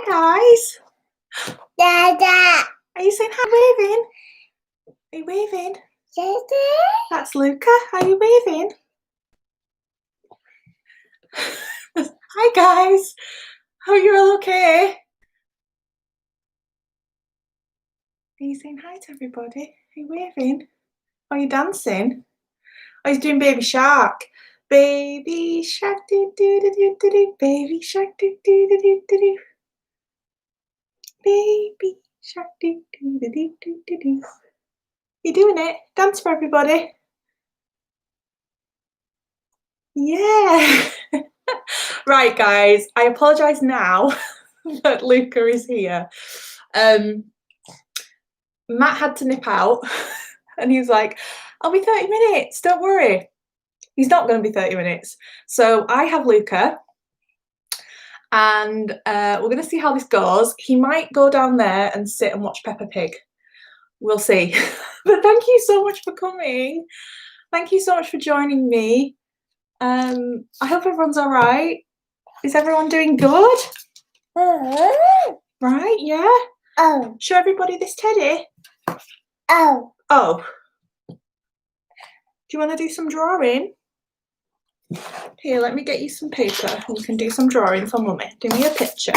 Hi guys. Dada. Are you saying hi, waving? Are you waving? Dada. That's Luca. Are you waving? Hi guys. Hope you're all okay. Are you saying hi to everybody? Are you waving? Are you dancing? Oh, he's doing Baby Shark. Baby Shark, do do do do do do. Baby Shark, do do do do do do. Baby Shark, do do do do do do do. You doing it? Dance for everybody. Yeah. Right, guys. I apologise now that Luca is here. Matt had to nip out, and he was like, "I'll be 30 minutes. Don't worry." He's not going to be 30 minutes. So I have Luca, and we're going to see how this goes. He might go down there and sit and watch Peppa Pig. We'll see. But thank you so much for coming. Thank you so much for joining me. I hope everyone's all right. Is everyone doing good? Right, yeah. Oh. Show everybody this teddy. Oh. Oh. Do you want to do some drawing? Here, let me get you some paper and you can do some drawing for Mummy. Do me a picture.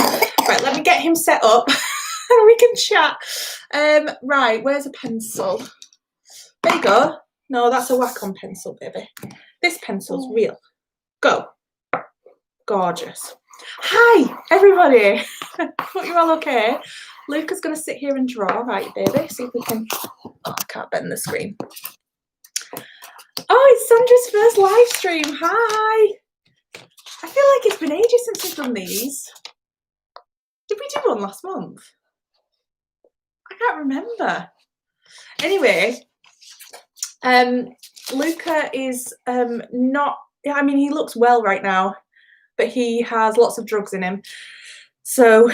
Right, let me get him set up and we can chat. Right, where's a pencil? There you go. No, that's a Wacom pencil, baby. This pencil's real. Go. Gorgeous. Hi, everybody. Hope you're all okay. Luca's going to sit here and draw, right, baby? See if we can... Oh, I can't bend the screen. Oh, it's Sandra's first live stream. Hi. I feel like it's been ages since we've done these. Did we do one last month? I can't remember. Anyway, Luca is not... I mean, he looks well right now, but he has lots of drugs in him. So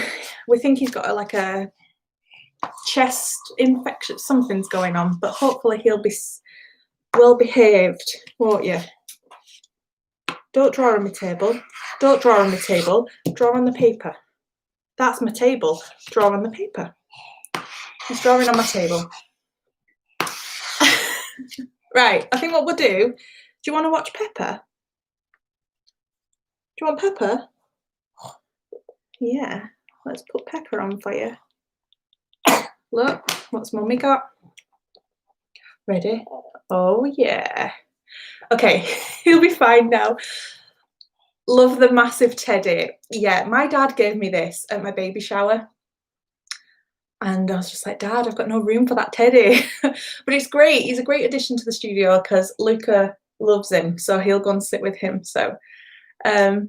we think he's got like a chest infection. Something's going on, but hopefully he'll be well behaved, won't you? Don't draw on my table. Don't draw on the table. Draw on the paper. That's my table. Draw on the paper. He's drawing on my table. Right, I think what we'll do you want to watch Peppa? Do you want Peppa? Yeah, let's put Peppa on for you. Look, what's Mummy got? Ready? Oh, yeah. Okay, he'll be fine now. Love the massive teddy. Yeah, my dad gave me this at my baby shower. And I was just like, Dad, I've got no room for that teddy. But it's great. He's a great addition to the studio because Luca loves him. So he'll go and sit with him. So, hi,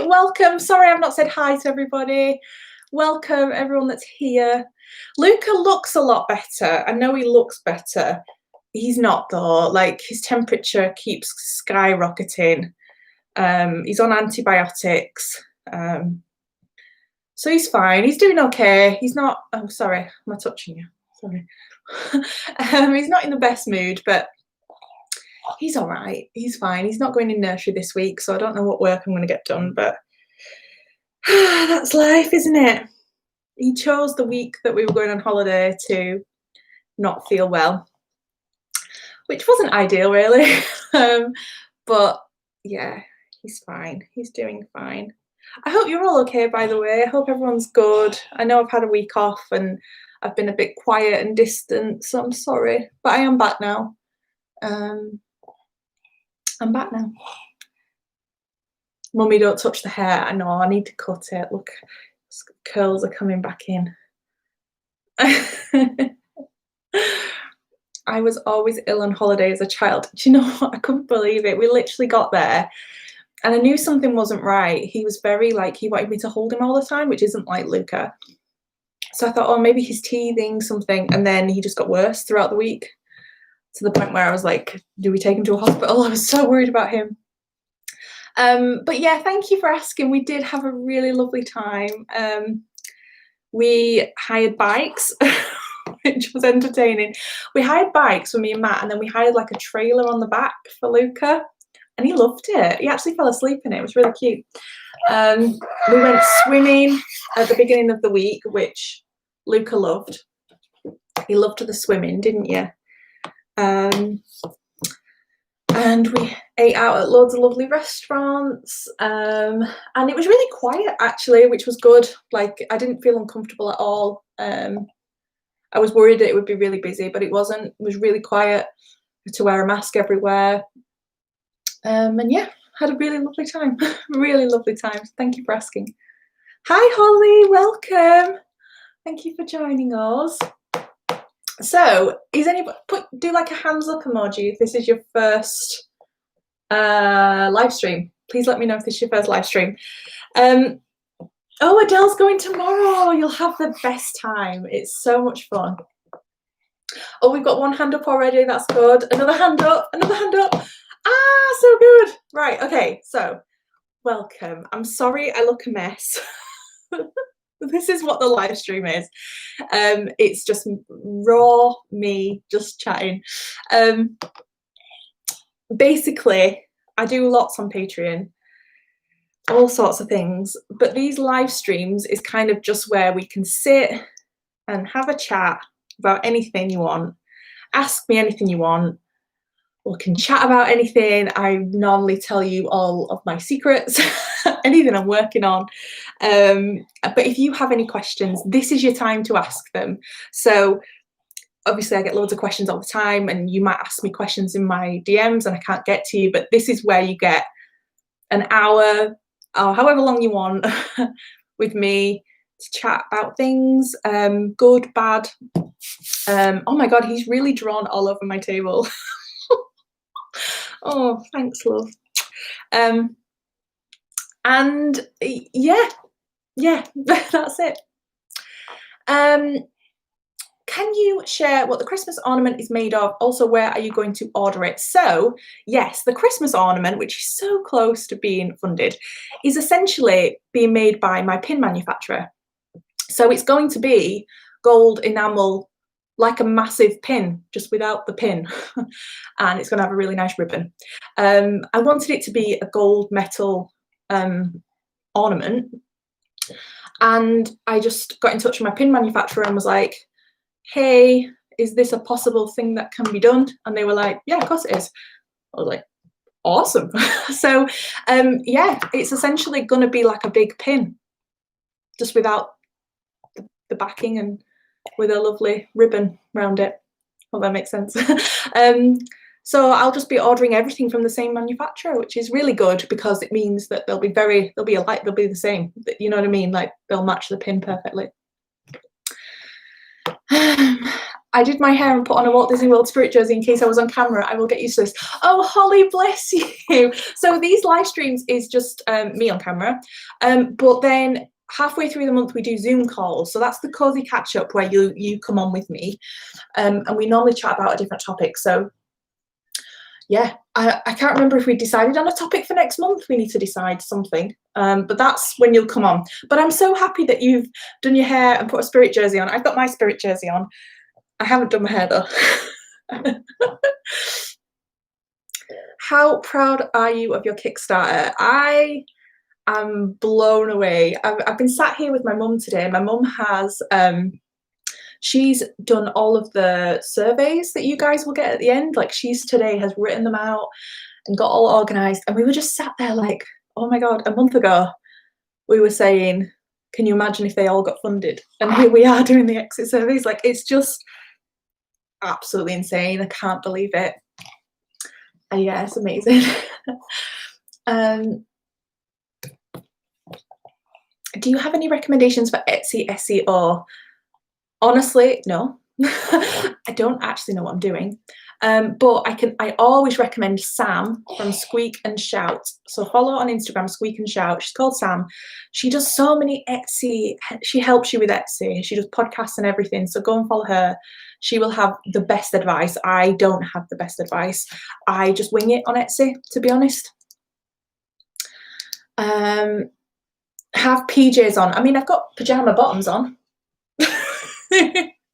welcome. Sorry, I've not said hi to everybody. Welcome, everyone that's here. Luca looks a lot better. I know he looks better. He's not though. Like his temperature keeps skyrocketing. He's on antibiotics. So he's fine. He's doing okay. He's not... Oh, sorry. Am I touching you? Sorry. He's not in the best mood, but he's all right. He's fine. He's not going in nursery this week, so I don't know what work I'm going to get done, but that's life, isn't it? He chose the week that we were going on holiday to not feel well, which wasn't ideal, really. But yeah, he's fine. He's doing fine. I hope you're all okay, by the way. I hope everyone's good. I know I've had a week off and I've been a bit quiet and distant, so I'm sorry. But I am back now. I'm back now. Mummy, don't touch the hair. I know, I need to cut it. Look, curls are coming back in. I was always ill on holiday as a child. Do you know what? I couldn't believe it. We literally got there. And I knew something wasn't right. He was very like, he wanted me to hold him all the time, which isn't like Luca. So I thought, oh, maybe he's teething something. And then he just got worse throughout the week to the point where I was like, do we take him to a hospital? I was so worried about him. But yeah, thank you for asking. We did have a really lovely time. We hired bikes, which was entertaining. We hired bikes for me and Matt, and then we hired like a trailer on the back for Luca. and he loved it. He actually fell asleep in it. It was really cute. We went swimming at the beginning of the week, which Luca loved. He loved the swimming, didn't you? And we ate out at loads of lovely restaurants, and it was really quiet actually, which was good. Like, I didn't feel uncomfortable at all. I was worried that it would be really busy, but it wasn't. It was really quiet. To wear a mask everywhere, and yeah, had a really lovely time. Really lovely time. Thank you for asking. Hi Holly, welcome. Thank you for joining us. So, is anybody do like a hands up emoji if this is your first live stream? Please let me know if this is your first live stream. Oh, Adele's going tomorrow. You'll have the best time. It's so much fun. Oh, we've got one hand up already. That's good. Another hand up. Another hand up. Ah, so good. Right. Okay. So, welcome. I'm sorry I look a mess. This is what the live stream is. It's just raw me just chatting. Basically, I do lots on Patreon, all sorts of things, but these live streams is kind of just where we can sit and have a chat about anything you want. Ask me anything you want. We can chat about anything. I normally tell you all of my secrets, anything I'm working on. But if you have any questions, this is your time to ask them. So obviously I get loads of questions all the time, and you might ask me questions in my DMs and I can't get to you, but this is where you get an hour or however long you want with me to chat about things, good, bad. Oh my God, he's really drawn all over my table. Oh, thanks, love. And yeah, that's it. Can you share what the Christmas ornament is made of? Also, where are you going to order it? So, yes, the Christmas ornament, which is so close to being funded, is essentially being made by my pin manufacturer. So it's going to be gold enamel, like a massive pin, just without the pin. And it's going to have a really nice ribbon. I wanted it to be a gold metal ornament. And I just got in touch with my pin manufacturer and was like, hey, is this a possible thing that can be done? And they were like, yeah, of course it is. I was like, awesome. So yeah, it's essentially going to be like a big pin, just without the backing and with a lovely ribbon around it. Well, that makes sense. So I'll just be ordering everything from the same manufacturer, which is really good because it means that they'll be the same. You know what I mean? Like, they'll match the pin perfectly. I did my hair and put on a Walt Disney World Spirit jersey in case I was on camera. I will get used to this. Oh, Holly, bless you. So these live streams is just me on camera. But then halfway through the month we do Zoom calls. So that's the cozy catch up where you come on with me. And we normally chat about a different topic. So yeah, I can't remember if we decided on a topic for next month. We need to decide something. But that's when you'll come on. But I'm so happy that you've done your hair and put a Spirit jersey on. I've got my Spirit jersey on. I haven't done my hair though. How proud are you of your Kickstarter? I am blown away. I've been sat here with my mum today. My mum has she's done all of the surveys that you guys will get at the end. Like, today has written them out and got all organized. And we were just sat there like, oh my God, a month ago we were saying, can you imagine if they all got funded? And here we are doing the exit surveys. Like, it's just absolutely insane. I can't believe it. And yeah, it's amazing. Do you have any recommendations for Etsy SEO? Honestly, no. I don't actually know what I'm doing. But I always recommend Sam from Squeak and Shout. So follow on Instagram, Squeak and Shout. She's called Sam. She does so many Etsy. She helps you with Etsy. She does podcasts and everything. So go and follow her. She will have the best advice. I don't have the best advice. I just wing it on Etsy, to be honest. Have PJs on. I mean, I've got pajama bottoms on.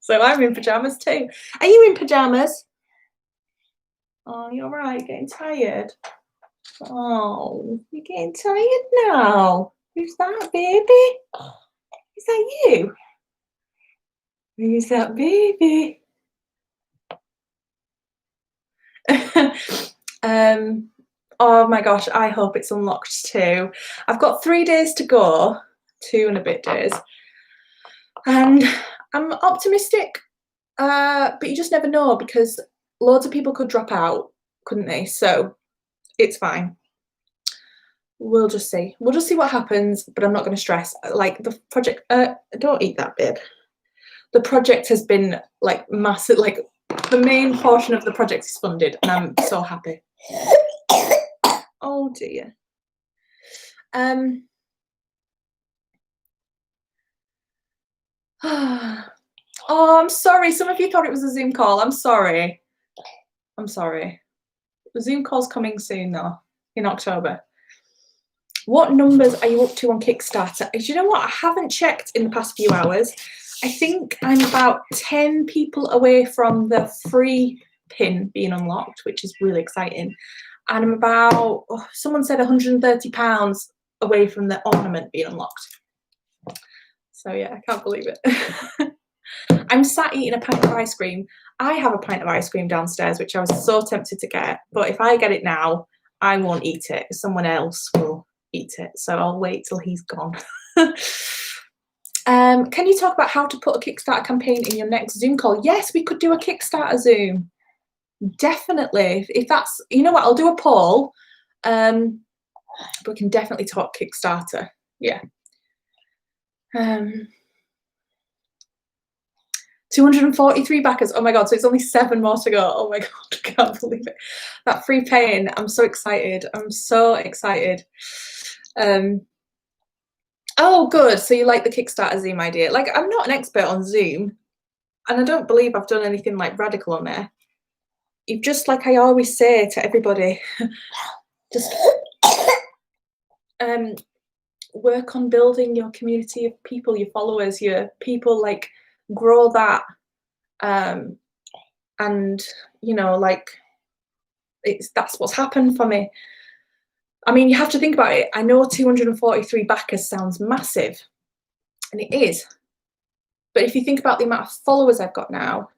So I'm in pajamas too. Are you in pajamas? Oh, you're right, getting tired. Oh, you're getting tired now. Who's that, baby? Is that you? Who's that, baby? Oh my gosh, I hope it's unlocked too. I've got 3 days to go, 2 and a bit days, and I'm optimistic, but you just never know because loads of people could drop out, couldn't they? So it's fine. We'll just see. We'll just see what happens, but I'm not going to stress. Like the project, don't eat that, babe. The project has been like massive, like the main portion of the project is funded, and I'm so happy. Oh dear. Oh, I'm sorry. Some of you thought it was a Zoom call. I'm sorry. I'm sorry. The Zoom call's coming soon though, in October. What numbers are you up to on Kickstarter? Do you know what? I haven't checked in the past few hours. I think I'm about 10 people away from the free pin being unlocked, which is really exciting. And I'm about, someone said £130 away from the ornament being unlocked. So yeah, I can't believe it. I'm sat eating a pint of ice cream. I have a pint of ice cream downstairs, which I was so tempted to get. But if I get it now, I won't eat it. Someone else will eat it. So I'll wait till he's gone. Can you talk about how to put a Kickstarter campaign in your next Zoom call? Yes, we could do a Kickstarter Zoom. Definitely. If that's, you know what, I'll do a poll. But we can definitely talk Kickstarter. Yeah. 243 backers. Oh my god, so it's only 7 more to go. Oh my god, I can't believe it. That free paying, I'm so excited. I'm so excited. Oh good, so you like the Kickstarter Zoom idea. Like, I'm not an expert on Zoom, and I don't believe I've done anything like radical on there. You've just, like I always say to everybody, just work on building your community of people, your followers, your people, like grow that. And you know, like that's what's happened for me. I mean, you have to think about it. I know 243 backers sounds massive, and it is. But if you think about the amount of followers I've got now,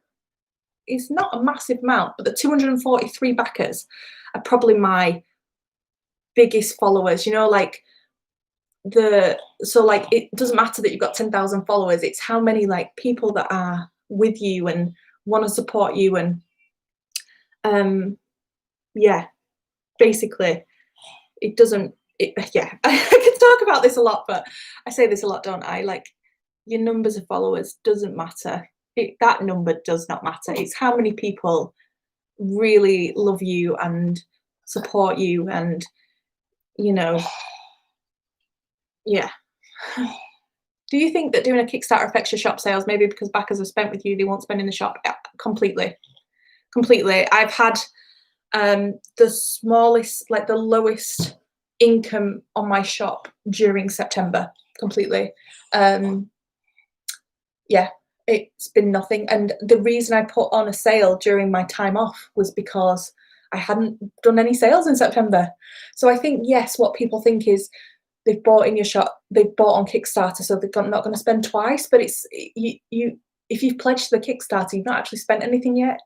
it's not a massive amount, but the 243 backers are probably my biggest followers. You know, like so like it doesn't matter that you've got 10,000 followers. It's how many like people that are with you and want to support you, and yeah, basically it doesn't, yeah, I can talk about this a lot, but I say this a lot, don't I? Like, your numbers of followers doesn't matter. That number does not matter. It's how many people really love you and support you, and you know, yeah. Do you think that doing a Kickstarter affects your shop sales? Maybe because backers have spent with you, they won't spend in the shop. Yeah, completely. I've had the smallest, like the lowest income on my shop during September. Completely. Yeah, it's been nothing. And the reason I put on a sale during my time off was because I hadn't done any sales in September. So I think, yes, what people think is they've bought in your shop, they've bought on Kickstarter, so they're not going to spend twice. But it's you if you've pledged the Kickstarter, you've not actually spent anything yet.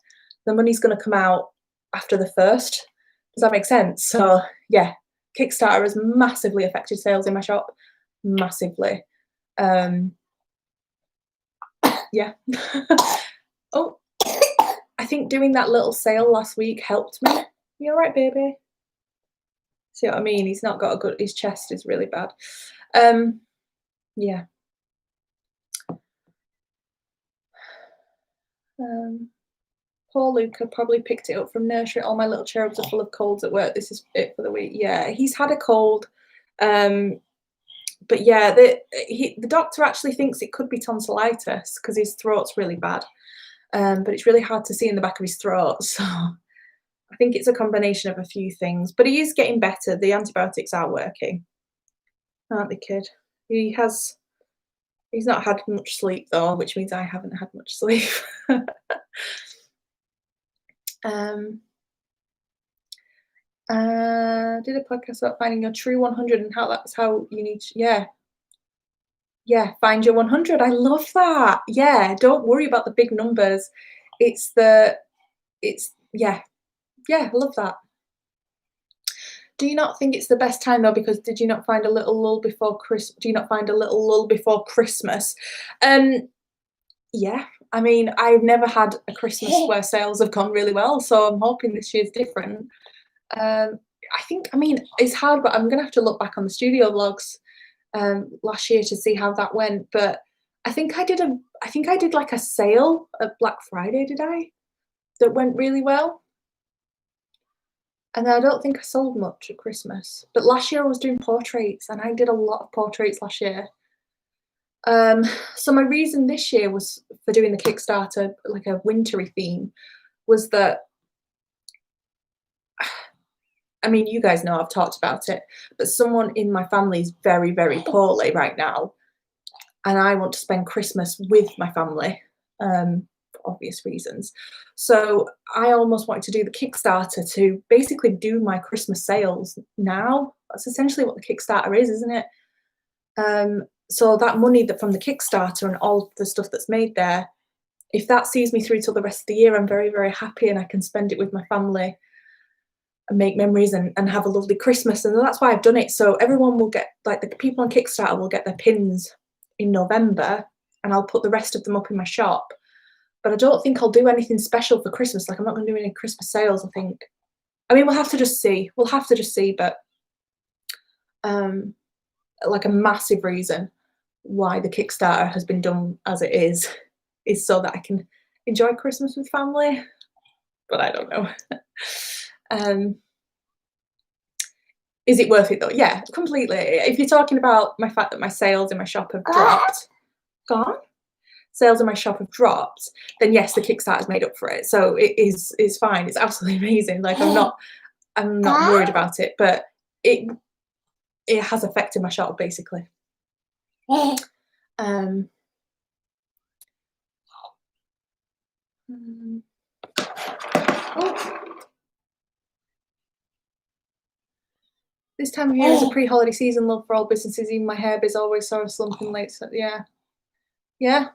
The money's going to come out after the 1st. Does that make sense? So yeah, Kickstarter has massively affected sales in my shop, massively. Yeah. Oh, I think doing that little sale last week helped me. You all right, baby? See what I mean? He's not got a good, his chest is really bad. Yeah. Poor Luca probably picked it up from nursery. All my little cherubs are full of colds at work. This is it for the week. Yeah, he's had a cold. But yeah, the doctor actually thinks it could be tonsillitis because his throat's really bad. But it's really hard to see in the back of his throat. So I think it's a combination of a few things. But he is getting better. The antibiotics are working, aren't they, kid? He's not had much sleep though, which means I haven't had much sleep. Did a podcast about finding your true 100 and how that's how you need to, yeah. Yeah, find your 100. I love that. Yeah, don't worry about the big numbers. It's the it's yeah. Yeah, I love that. Do you not think it's the best time though? Because did you not find a little lull before Chris? Do you not find a little lull before Christmas? Um, yeah. I mean, I've never had a Christmas where sales have gone really well, so I'm hoping this year's different. I think, I mean, it's hard, but I'm gonna have to look back on the studio vlogs last year to see how that went. But I think I did like a sale at Black Friday, did I? That went really well. And I don't think I sold much at Christmas. But last year I was doing portraits and I did a lot of portraits last year. Um, so my reason this year was for doing the Kickstarter, like a wintry theme, was that I mean, you guys know I've talked about it, but someone in my family is very, very poorly right now, and I want to spend Christmas with my family, for obvious reasons. So I almost wanted to do the Kickstarter to basically do my Christmas sales now. That's essentially what the Kickstarter is, isn't it? So that money that from the Kickstarter and all the stuff that's made there, if that sees me through till the rest of the year, I'm very, very happy and I can spend it with my family and make memories and have a lovely Christmas. And that's why I've done it. So everyone will get, like the people on Kickstarter will get their pins in November and I'll put the rest of them up in my shop. But I don't think I'll do anything special for Christmas. Like I'm not going to do any Christmas sales, I think. I mean, we'll have to just see. We'll have to just see. But like a massive reason why the Kickstarter has been done as it is so that I can enjoy Christmas with family. But I don't know. Is it worth it though? Yeah, completely. If you're talking about my fact that my sales in my shop have dropped, gone, sales in my shop have dropped, then yes, the Kickstarter's made up for it. So it's fine. It's absolutely amazing. Like I'm not worried about it, but it has affected my shop basically. Um, oh, this time of year is a pre-holiday season, love for all businesses. Even my hair biz always saw a slump in late. So yeah, yeah.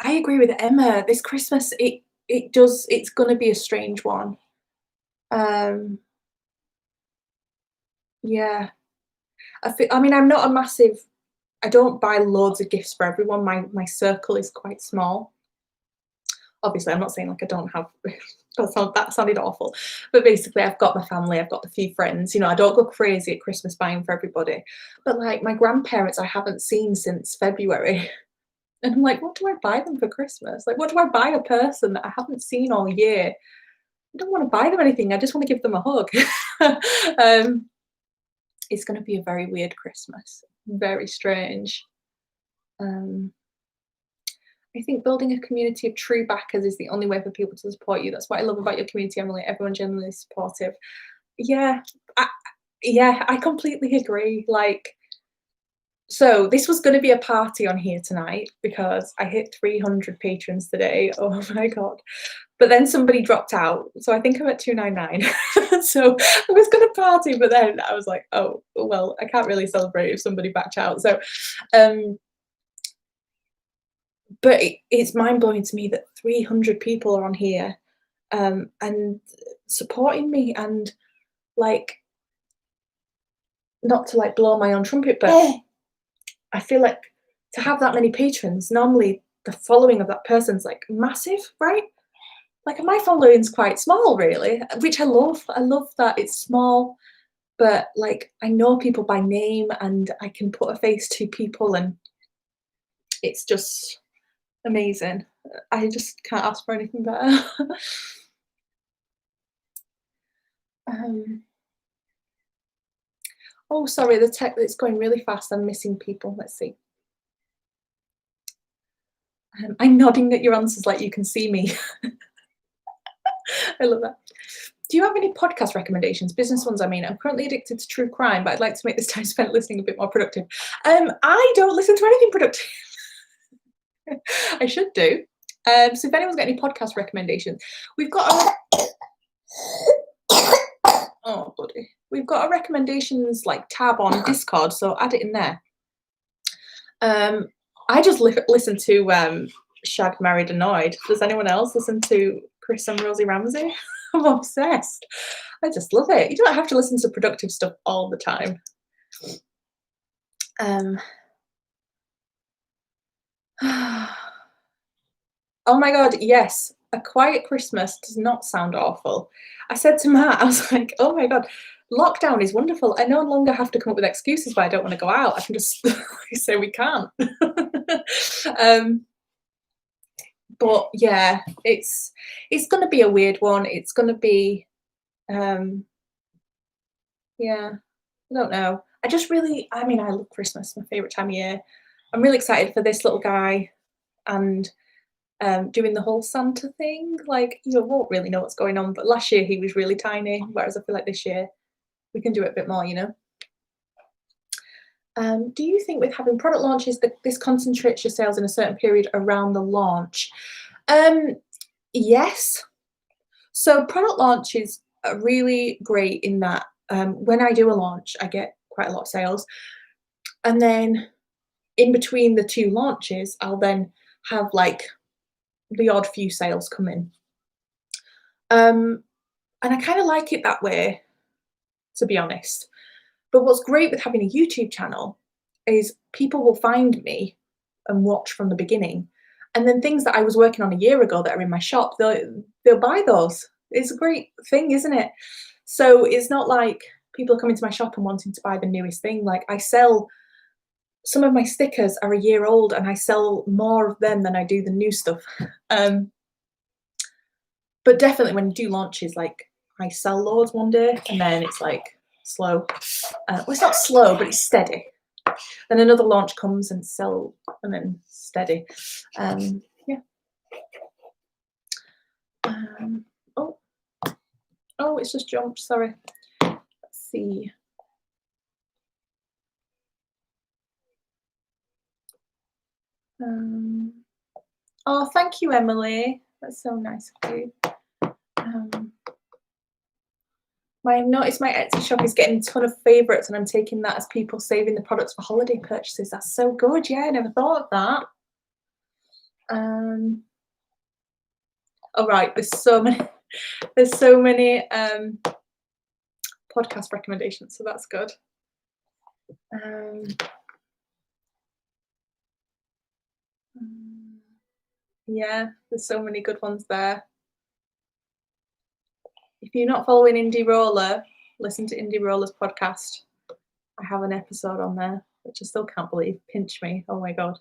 I agree with Emma. This Christmas, it's gonna be a strange one. Um, yeah. I mean, I'm not a massive. I don't buy loads of gifts for everyone. My circle is quite small. Obviously, I'm not saying like I don't have. That sounded awful, but basically, I've got my family. I've got a few friends. You know, I don't go crazy at Christmas buying for everybody. But like my grandparents, I haven't seen since February. And I'm like, what do I buy them for Christmas? Like, what do I buy a person that I haven't seen all year? I don't want to buy them anything. I just want to give them a hug. It's going to be a very weird Christmas. Very strange. I think building a community of true backers is the only way for people to support you. That's what I love about your community, Emily. Everyone generally supportive. Yeah, I completely agree. Like, so this was going to be a party on here tonight because I hit 300 patrons today. Oh my god. But then somebody dropped out. So I think I'm at 299. So I was going to party, but then I was like, oh, well, I can't really celebrate if somebody backed out. So, but it's mind blowing to me that 300 people are on here and supporting me and like, not to like blow my own trumpet, but I feel like to have that many patrons, normally the following of that person's like massive, right? Like my following's quite small, really, which I love. I love that it's small, but like I know people by name and I can put a face to people, and it's just amazing. I just can't ask for anything better. Oh, sorry, the tech that's going really fast. I'm missing people. Let's see. I'm nodding at your answers like you can see me. I love that. Do you have any podcast recommendations? Business ones, I mean. I'm currently addicted to true crime, but I'd like to make this time spent listening a bit more productive. I don't listen to anything productive. I should do. So if anyone's got any podcast recommendations, we've got a oh buddy, we've got a recommendations like tab on Discord, so add it in there. I just listen to Shagged, Married, Annoyed. Does anyone else listen to Chris and Rosie Ramsey? I'm obsessed. I just love it. You don't have to listen to productive stuff all the time. Oh my god, yes, a quiet Christmas does not sound awful. I said to Matt, I was like, oh my god, lockdown is wonderful. I no longer have to come up with excuses why I don't want to go out. I can just say we can't. But yeah, it's going to be a weird one. It's going to be, yeah, I don't know. I mean, I love Christmas, my favourite time of year. I'm really excited for this little guy and doing the whole Santa thing. Like, you won't really know what's going on, but last year he was really tiny, whereas I feel like this year we can do it a bit more, you know. Do you think with having product launches that this concentrates your sales in a certain period around the launch? Yes. So product launches are really great in that when I do a launch, I get quite a lot of sales. And then in between the two launches, I'll then have like the odd few sales come in. And I kind of like it that way, to be honest. But what's great with having a YouTube channel is people will find me and watch from the beginning. And then things that I was working on a year ago that are in my shop, they'll buy those. It's a great thing, isn't it? So it's not like people are coming to my shop and wanting to buy the newest thing. Like I sell, some of my stickers are a year old and I sell more of them than I do the new stuff. But definitely when you do launches, like I sell loads one day and then it's like slow. Well, it's not slow, but it's steady. Then another launch comes and sell and then steady. Yeah. Oh, it's just jumped, sorry. Let's see. Oh, thank you, Emily. That's so nice of you. I've noticed my Etsy shop is getting a ton of favourites and I'm taking that as people saving the products for holiday purchases. That's so good. Yeah, I never thought of that. All right, there's so many podcast recommendations, so that's good. Yeah, there's so many good ones there. If you're not following Indie Roller, listen to Indie Roller's podcast. I have an episode on there, which I still can't believe. Pinch me. Oh my god.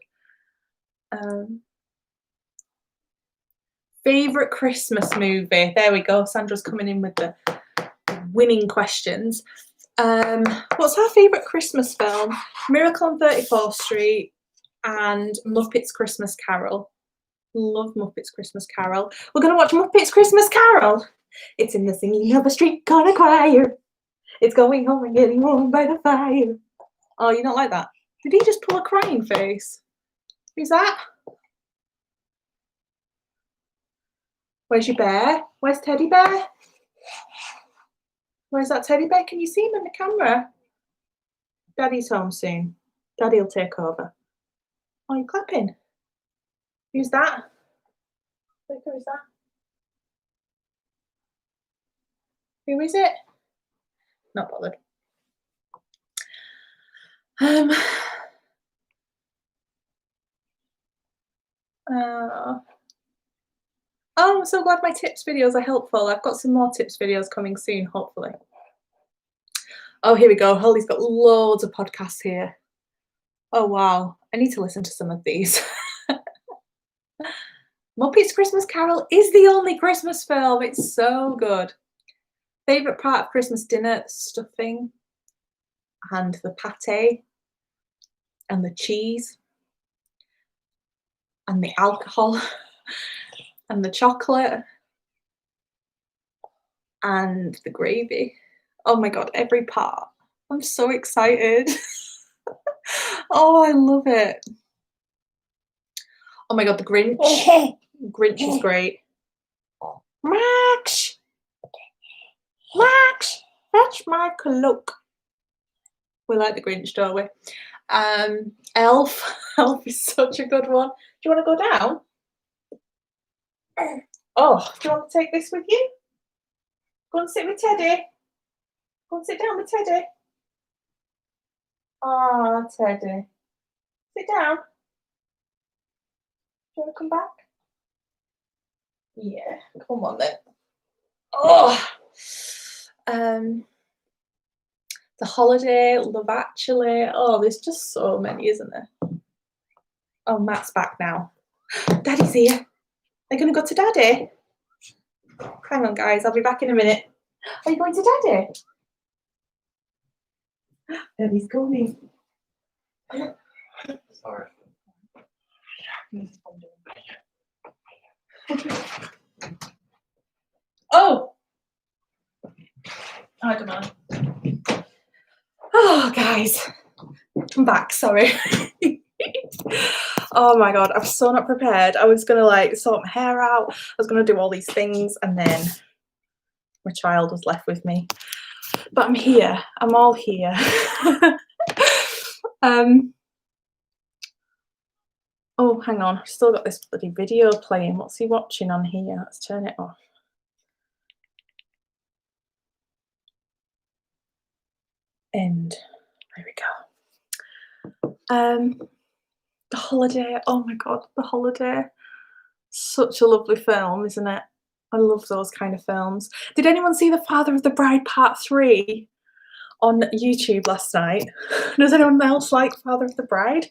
Favorite Christmas movie? There we go. Sandra's coming in with the winning questions. What's our favorite Christmas film? Miracle on 34th Street and Muppets Christmas Carol. Love Muppets Christmas Carol. We're going to watch Muppets Christmas Carol. It's in the singing of a street corner choir. It's going home and getting warm by the fire. Oh, you don't like that? Did he just pull a crying face? Who's that? Where's your bear? Where's Teddy Bear? Where's that teddy bear? Can you see him in the camera? Daddy's home soon. Daddy'll take over. Oh, you're clapping. Who's that? Who is that? Who is it? Not bothered. Oh, I'm so glad my tips videos are helpful. I've got some more tips videos coming soon, hopefully. Oh, here we go. Holly's got loads of podcasts here. Oh, wow. I need to listen to some of these. Muppets Christmas Carol is the only Christmas film. It's so good. Favourite part of Christmas dinner? Stuffing and the pate and the cheese and the alcohol and the chocolate and the gravy. Oh my god, every part. I'm so excited. Oh, I love it. Oh my god, the Grinch. Grinch is great. Max! Max! Fetch my cloak. We like the Grinch, don't we? Elf. Elf is such a good one. Do you want to go down? Oh, do you want to take this with you? Go and sit with Teddy. Go and sit down with Teddy. Oh, Teddy. Sit down. Do you want to come back? Yeah, come on then. Oh, The Holiday, Love Actually. Oh, there's just so many, isn't there? Oh, Matt's back now. Daddy's here. They're going to go to Daddy. Hang on, guys. I'll be back in a minute. Are you going to Daddy? Daddy's coming. Sorry. Oh! I don't know. Oh, guys. I'm back. Sorry. Oh my god, I was so not prepared. I was gonna like sort my hair out. I was gonna do all these things, and then my child was left with me. But I'm here. I'm all here. Oh, hang on. I've still got this bloody video playing. What's he watching on here? Let's turn it off. End. There we go. The Holiday. Oh my god, The Holiday. Such a lovely film, isn't it? I love those kind of films. Did anyone see The Father of the Bride Part 3 on YouTube last night? Does anyone else like Father of the Bride?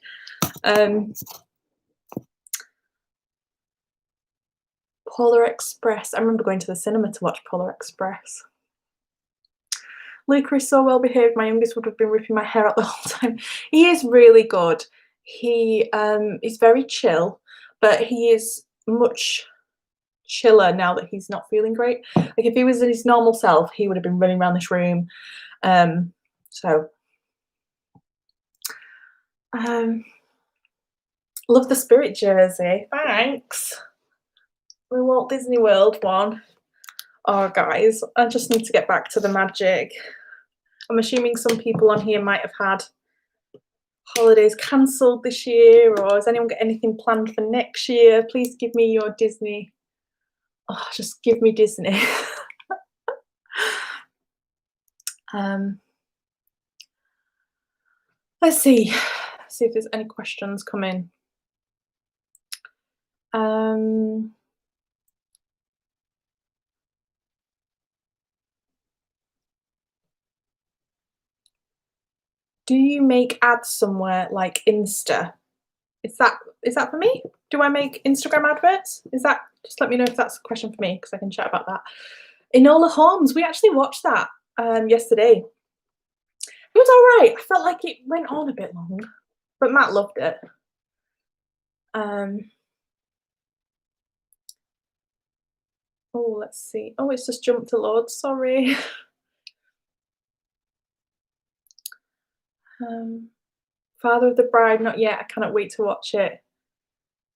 Polar Express. I remember going to the cinema to watch Polar Express. Luca is so well behaved. My youngest would have been ripping my hair out the whole time. He is really good. He is very chill, but he is much chiller now that he's not feeling great. Like if he was in his normal self, he would have been running around this room. Love the Spirit jersey. Thanks. The Walt Disney World one. Oh, guys, I just need to get back to the magic. I'm assuming some people on here might have had holidays cancelled this year, or has anyone got anything planned for next year? Please give me your Disney. Oh, just give me Disney. Let's see if there's any questions come in. Do you make ads somewhere like Insta? Is that for me? Do I make Instagram adverts? Just let me know if that's a question for me, because I can chat about that. Enola Holmes, we actually watched that yesterday. It was all right. I felt like it went on a bit long, but Matt loved it. Oh, let's see. Oh, it's just jumped to load. Sorry. Father of the Bride, not yet. I cannot wait to watch it.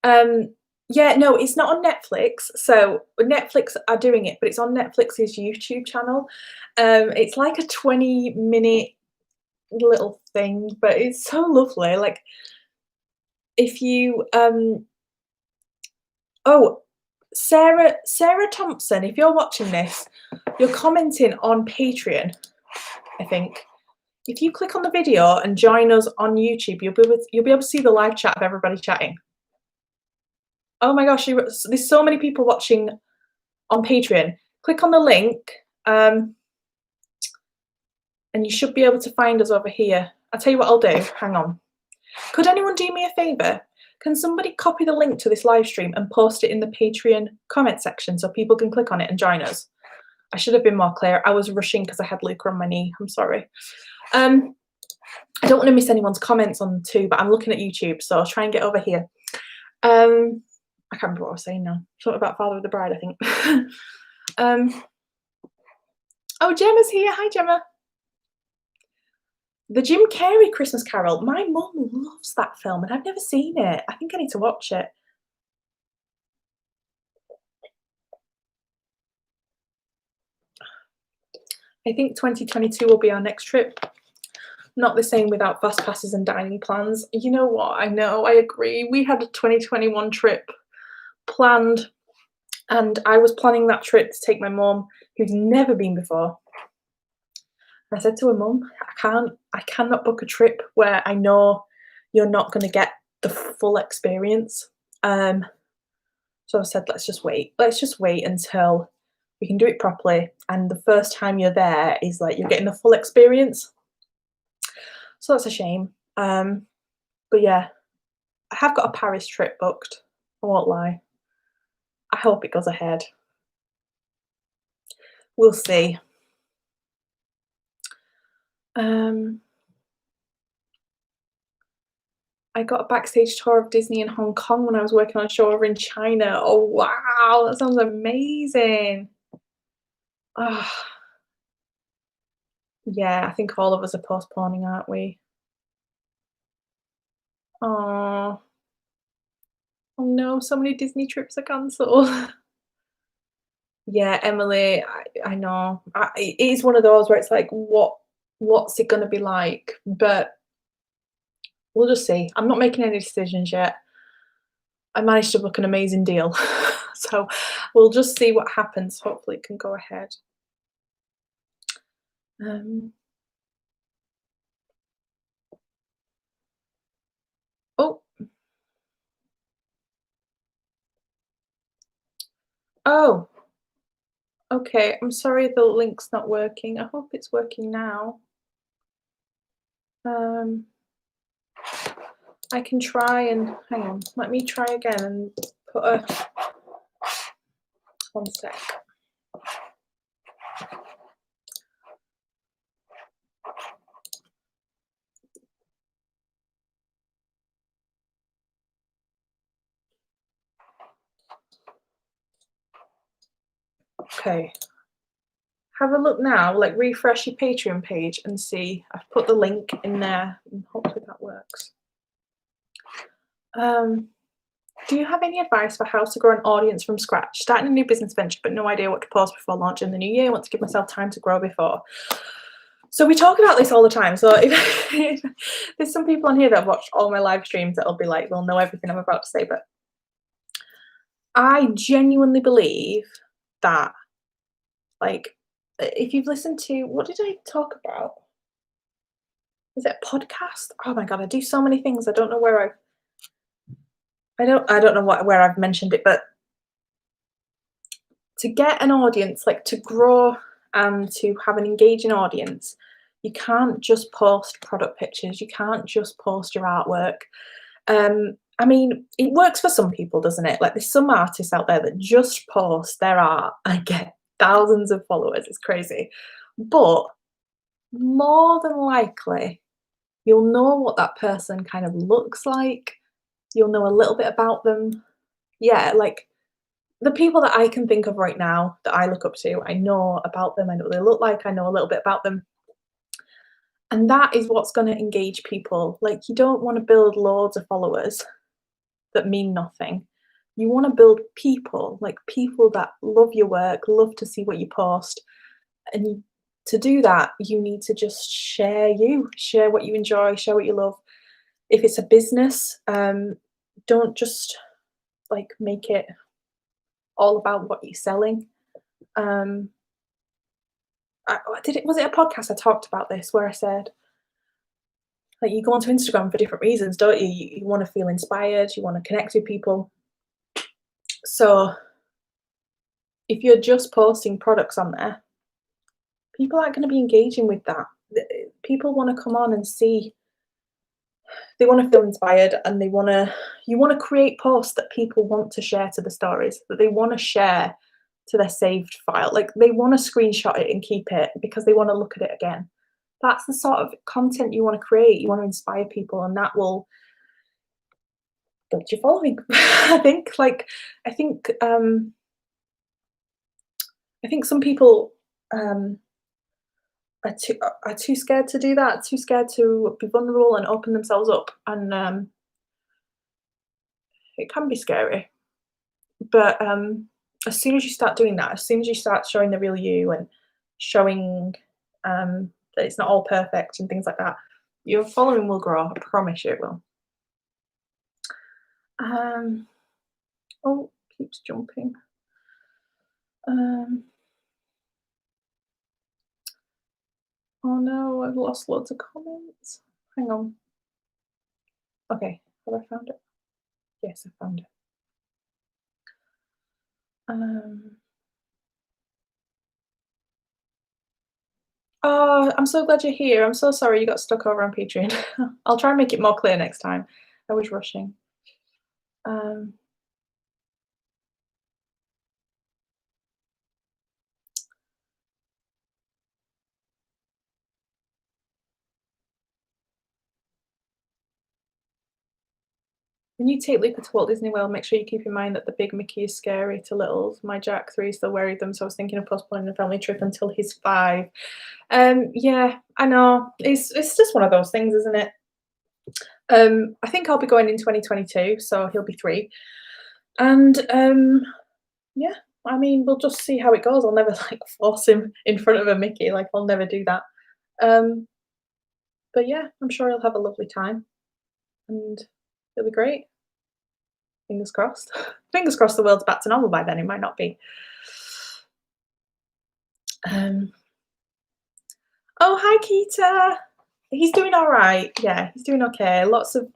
Yeah, no, it's not on Netflix. So Netflix are doing it, but it's on Netflix's YouTube channel. It's like a 20-minute little thing, but it's so lovely. Like if you oh, Sarah Thompson, if you're watching this, you're commenting on Patreon, I think. If you click on the video and join us on YouTube, you'll be able to see the live chat of everybody chatting. Oh my gosh, there's so many people watching on Patreon. Click on the link, and you should be able to find us over here. I'll tell you what I'll do. Hang on. Could anyone do me a favour? Can somebody copy the link to this live stream and post it in the Patreon comment section so people can click on it and join us? I should have been more clear. I was rushing because I had Luca on my knee. I'm sorry. I don't want to miss anyone's comments on too, but I'm looking at YouTube, so I'll try and get over here. I can't remember what I was saying now. Something about Father of the Bride, I think. Oh, Gemma's here. Hi, Gemma. The Jim Carrey Christmas Carol. My mum loves that film, and I've never seen it. I think I need to watch it. I think 2022 will be our next trip. Not the same without fast passes and dining plans. You know what? I know, I agree. We had a 2021 trip planned, and I was planning that trip to take my mum, who's never been before. I said to her, "Mum, I cannot book a trip where I know you're not going to get the full experience." So I said, "Let's just wait. Let's just wait until we can do it properly. And the first time you're there is like you're getting the full experience." So that's a shame. But yeah, I have got a Paris trip booked. I won't lie. I hope it goes ahead. We'll see. Um, I got a backstage tour of Disney in Hong Kong when I was working on a show over in China. Oh wow, that sounds amazing. Ah, yeah, I think all of us are postponing, aren't we? Oh, oh no, so many Disney trips are cancelled. Yeah, Emily, I know. It is one of those where it's like, what's it gonna be like? But we'll just see. I'm not making any decisions yet. I managed to book an amazing deal. So we'll just see what happens. Hopefully it can go ahead. Um, oh, oh, okay. I'm sorry the link's not working. I hope it's working now. Um, I can try and hang on. Let me try again and put a one sec. Okay. Have a look now, like refresh your Patreon page and see. I've put the link in there and hopefully that works. Do you have any advice for how to grow an audience from scratch? Starting a new business venture, but no idea what to post before launching the new year. Want to give myself time to grow before. So we talk about this all the time. So if there's some people on here that watch all my live streams that'll be like, they'll know everything I'm about to say. But I genuinely believe that, like, if you've listened to, what did I talk about? Is it a podcast? Oh my god, I do so many things. I don't know where I don't know where I've mentioned it, but to get an audience, like to grow and to have an engaging audience, you can't just post product pictures. You can't just post your artwork. I mean, it works for some people, doesn't it? Like there's some artists out there that just post their art and get thousands of followers. It's crazy. But more than likely, you'll know what that person kind of looks like. You'll know a little bit about them. Yeah, like the people that I can think of right now that I look up to, I know about them, I know what they look like, I know a little bit about them. And that is what's going to engage people. Like, you don't want to build loads of followers that mean nothing. You want to build people, like people that love your work, love to see what you post. And to do that, you need to just share what you enjoy, share what you love. If it's a business, don't just like make it all about what you're selling. Um, was it a podcast I talked about this where I said, like, you go onto Instagram for different reasons, don't you? You want to feel inspired, you want to connect with people. So if you're just posting products on there, people aren't going to be engaging with that. People want to come on and see, they want to feel inspired, and you want to create posts that people want to share to the stories, that they want to share to their saved file. Like they want to screenshot it and keep it because they want to look at it again. That's the sort of content you want to create. You want to inspire people, and that will build your following. I think I think some people are too scared to do that, too scared to be vulnerable and open themselves up, and it can be scary. But as soon as you start doing that, as soon as you start showing the real you and showing that it's not all perfect and things like that. Your following will grow. I promise you it will. Oh, keeps jumping. Oh no, I've lost loads of comments. Hang on. Okay, have I found it? Yes, I found it. Oh, I'm so glad you're here. I'm so sorry you got stuck over on Patreon. I'll try and make it more clear next time. I was rushing. Um, when you take Luca to Walt Disney World, make sure you keep in mind that the big Mickey is scary to littles. My Jack 3 is still wary of them, so I was thinking of postponing the family trip until he's 5. Yeah, I know. It's just one of those things, isn't it? I think I'll be going in 2022, so he'll be 3. And yeah, I mean, we'll just see how it goes. I'll never like force him in front of a Mickey. Like I'll never do that. Um, but yeah, I'm sure he'll have a lovely time, and it'll be great. Fingers crossed. Fingers crossed the world's back to normal by then. It might not be. Um, oh, hi, Keita. He's doing all right. Yeah, he's doing okay. Lots of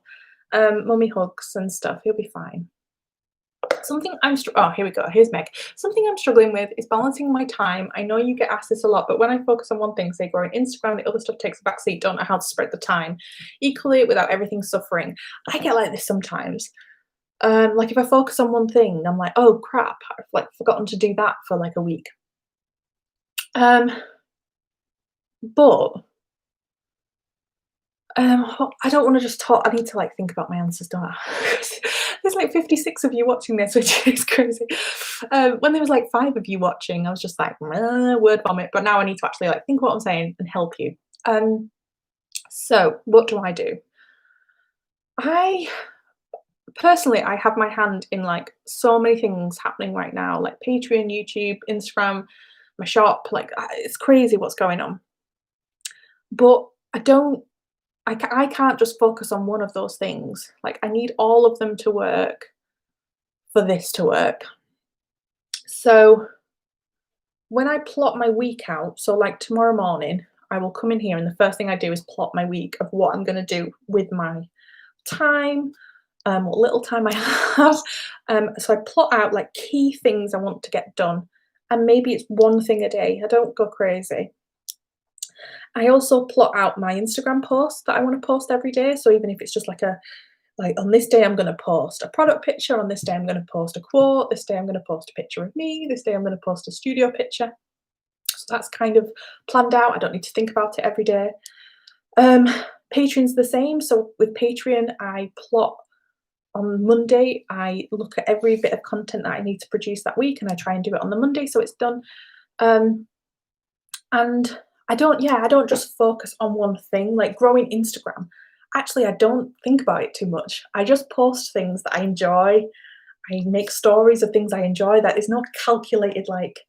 mummy hugs and stuff. He'll be fine. Something oh, here we go. Here's Meg. Something I'm struggling with is balancing my time. I know you get asked this a lot, but when I focus on one thing, say growing Instagram, the other stuff takes a backseat. Don't know how to spread the time equally without everything suffering. I get like this sometimes. Like if I focus on one thing, I'm like, oh crap, I've like forgotten to do that for like a week. But I don't want to just talk. I need to like think about my answers, don't I? There's like 56 of you watching this, which is crazy. When there was like 5 of you watching, I was just like word vomit. But now I need to actually like think what I'm saying and help you. So what do? I personally, I have my hand in like so many things happening right now, like Patreon, YouTube, Instagram, my shop. Like it's crazy what's going on. But I can't just focus on one of those things. Like I need all of them to work for this to work. So when I plot my week out, so like tomorrow morning, I will come in here and the first thing I do is plot my week of what I'm going to do with my time, what little time I have. So I plot out like key things I want to get done. And maybe it's one thing a day. I don't go crazy. I also plot out my Instagram posts that I want to post every day. So even if it's just like on this day I'm going to post a product picture, on this day I'm going to post a quote, this day I'm going to post a picture of me, this day I'm going to post a studio picture. So that's kind of planned out. I don't need to think about it every day. Patreon's the same. So with Patreon, I plot on Monday. I look at every bit of content that I need to produce that week and I try and do it on the Monday so it's done. And I don't just focus on one thing. Like growing Instagram, actually I don't think about it too much. I just post things that I enjoy. I make stories of things I enjoy. That is not calculated like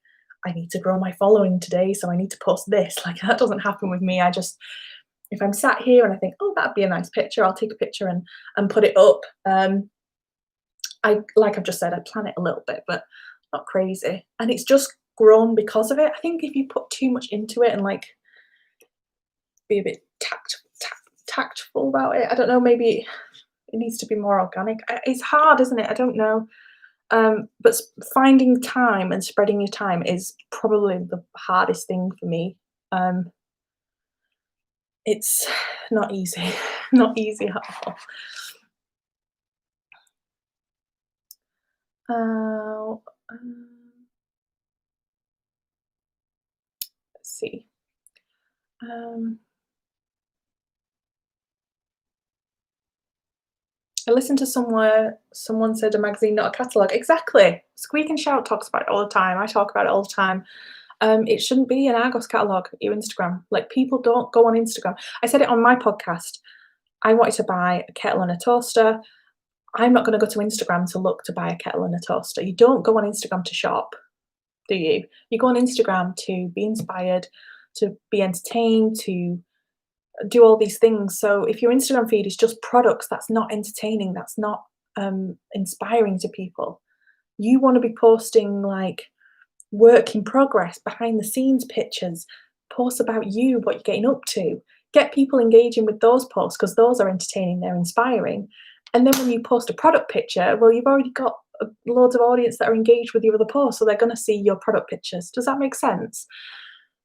I need to grow my following today, so I need to post this. Like that doesn't happen with me. If I'm sat here and I think, oh, that'd be a nice picture, I'll take a picture and put it up. Like I've just said, I plan it a little bit, but not crazy. And it's just grown because of it. I think if you put too much into it and like be a bit tactful about it, I don't know, maybe it needs to be more organic. It's hard, isn't it? I don't know. But finding time and spreading your time is probably the hardest thing for me. It's not easy, not easy at all. Let's see. I listened to someone said a magazine, not a catalogue. Exactly. Squeak and Shout talks about it all the time. I talk about it all the time. It shouldn't be an Argos catalogue, your Instagram. Like people don't go on Instagram. I said it on my podcast. I wanted to buy a kettle and a toaster. I'm not going to go to Instagram to look to buy a kettle and a toaster. You don't go on Instagram to shop, do you? You go on Instagram to be inspired, to be entertained, to do all these things. So if your Instagram feed is just products, that's not entertaining, that's not inspiring to people. You want to be posting like work in progress, behind the scenes pictures, posts about you, what you're getting up to. Get people engaging with those posts because those are entertaining, they're inspiring. And then when you post a product picture, well, you've already got loads of audience that are engaged with your other posts, so they're going to see your product pictures. Does that make sense?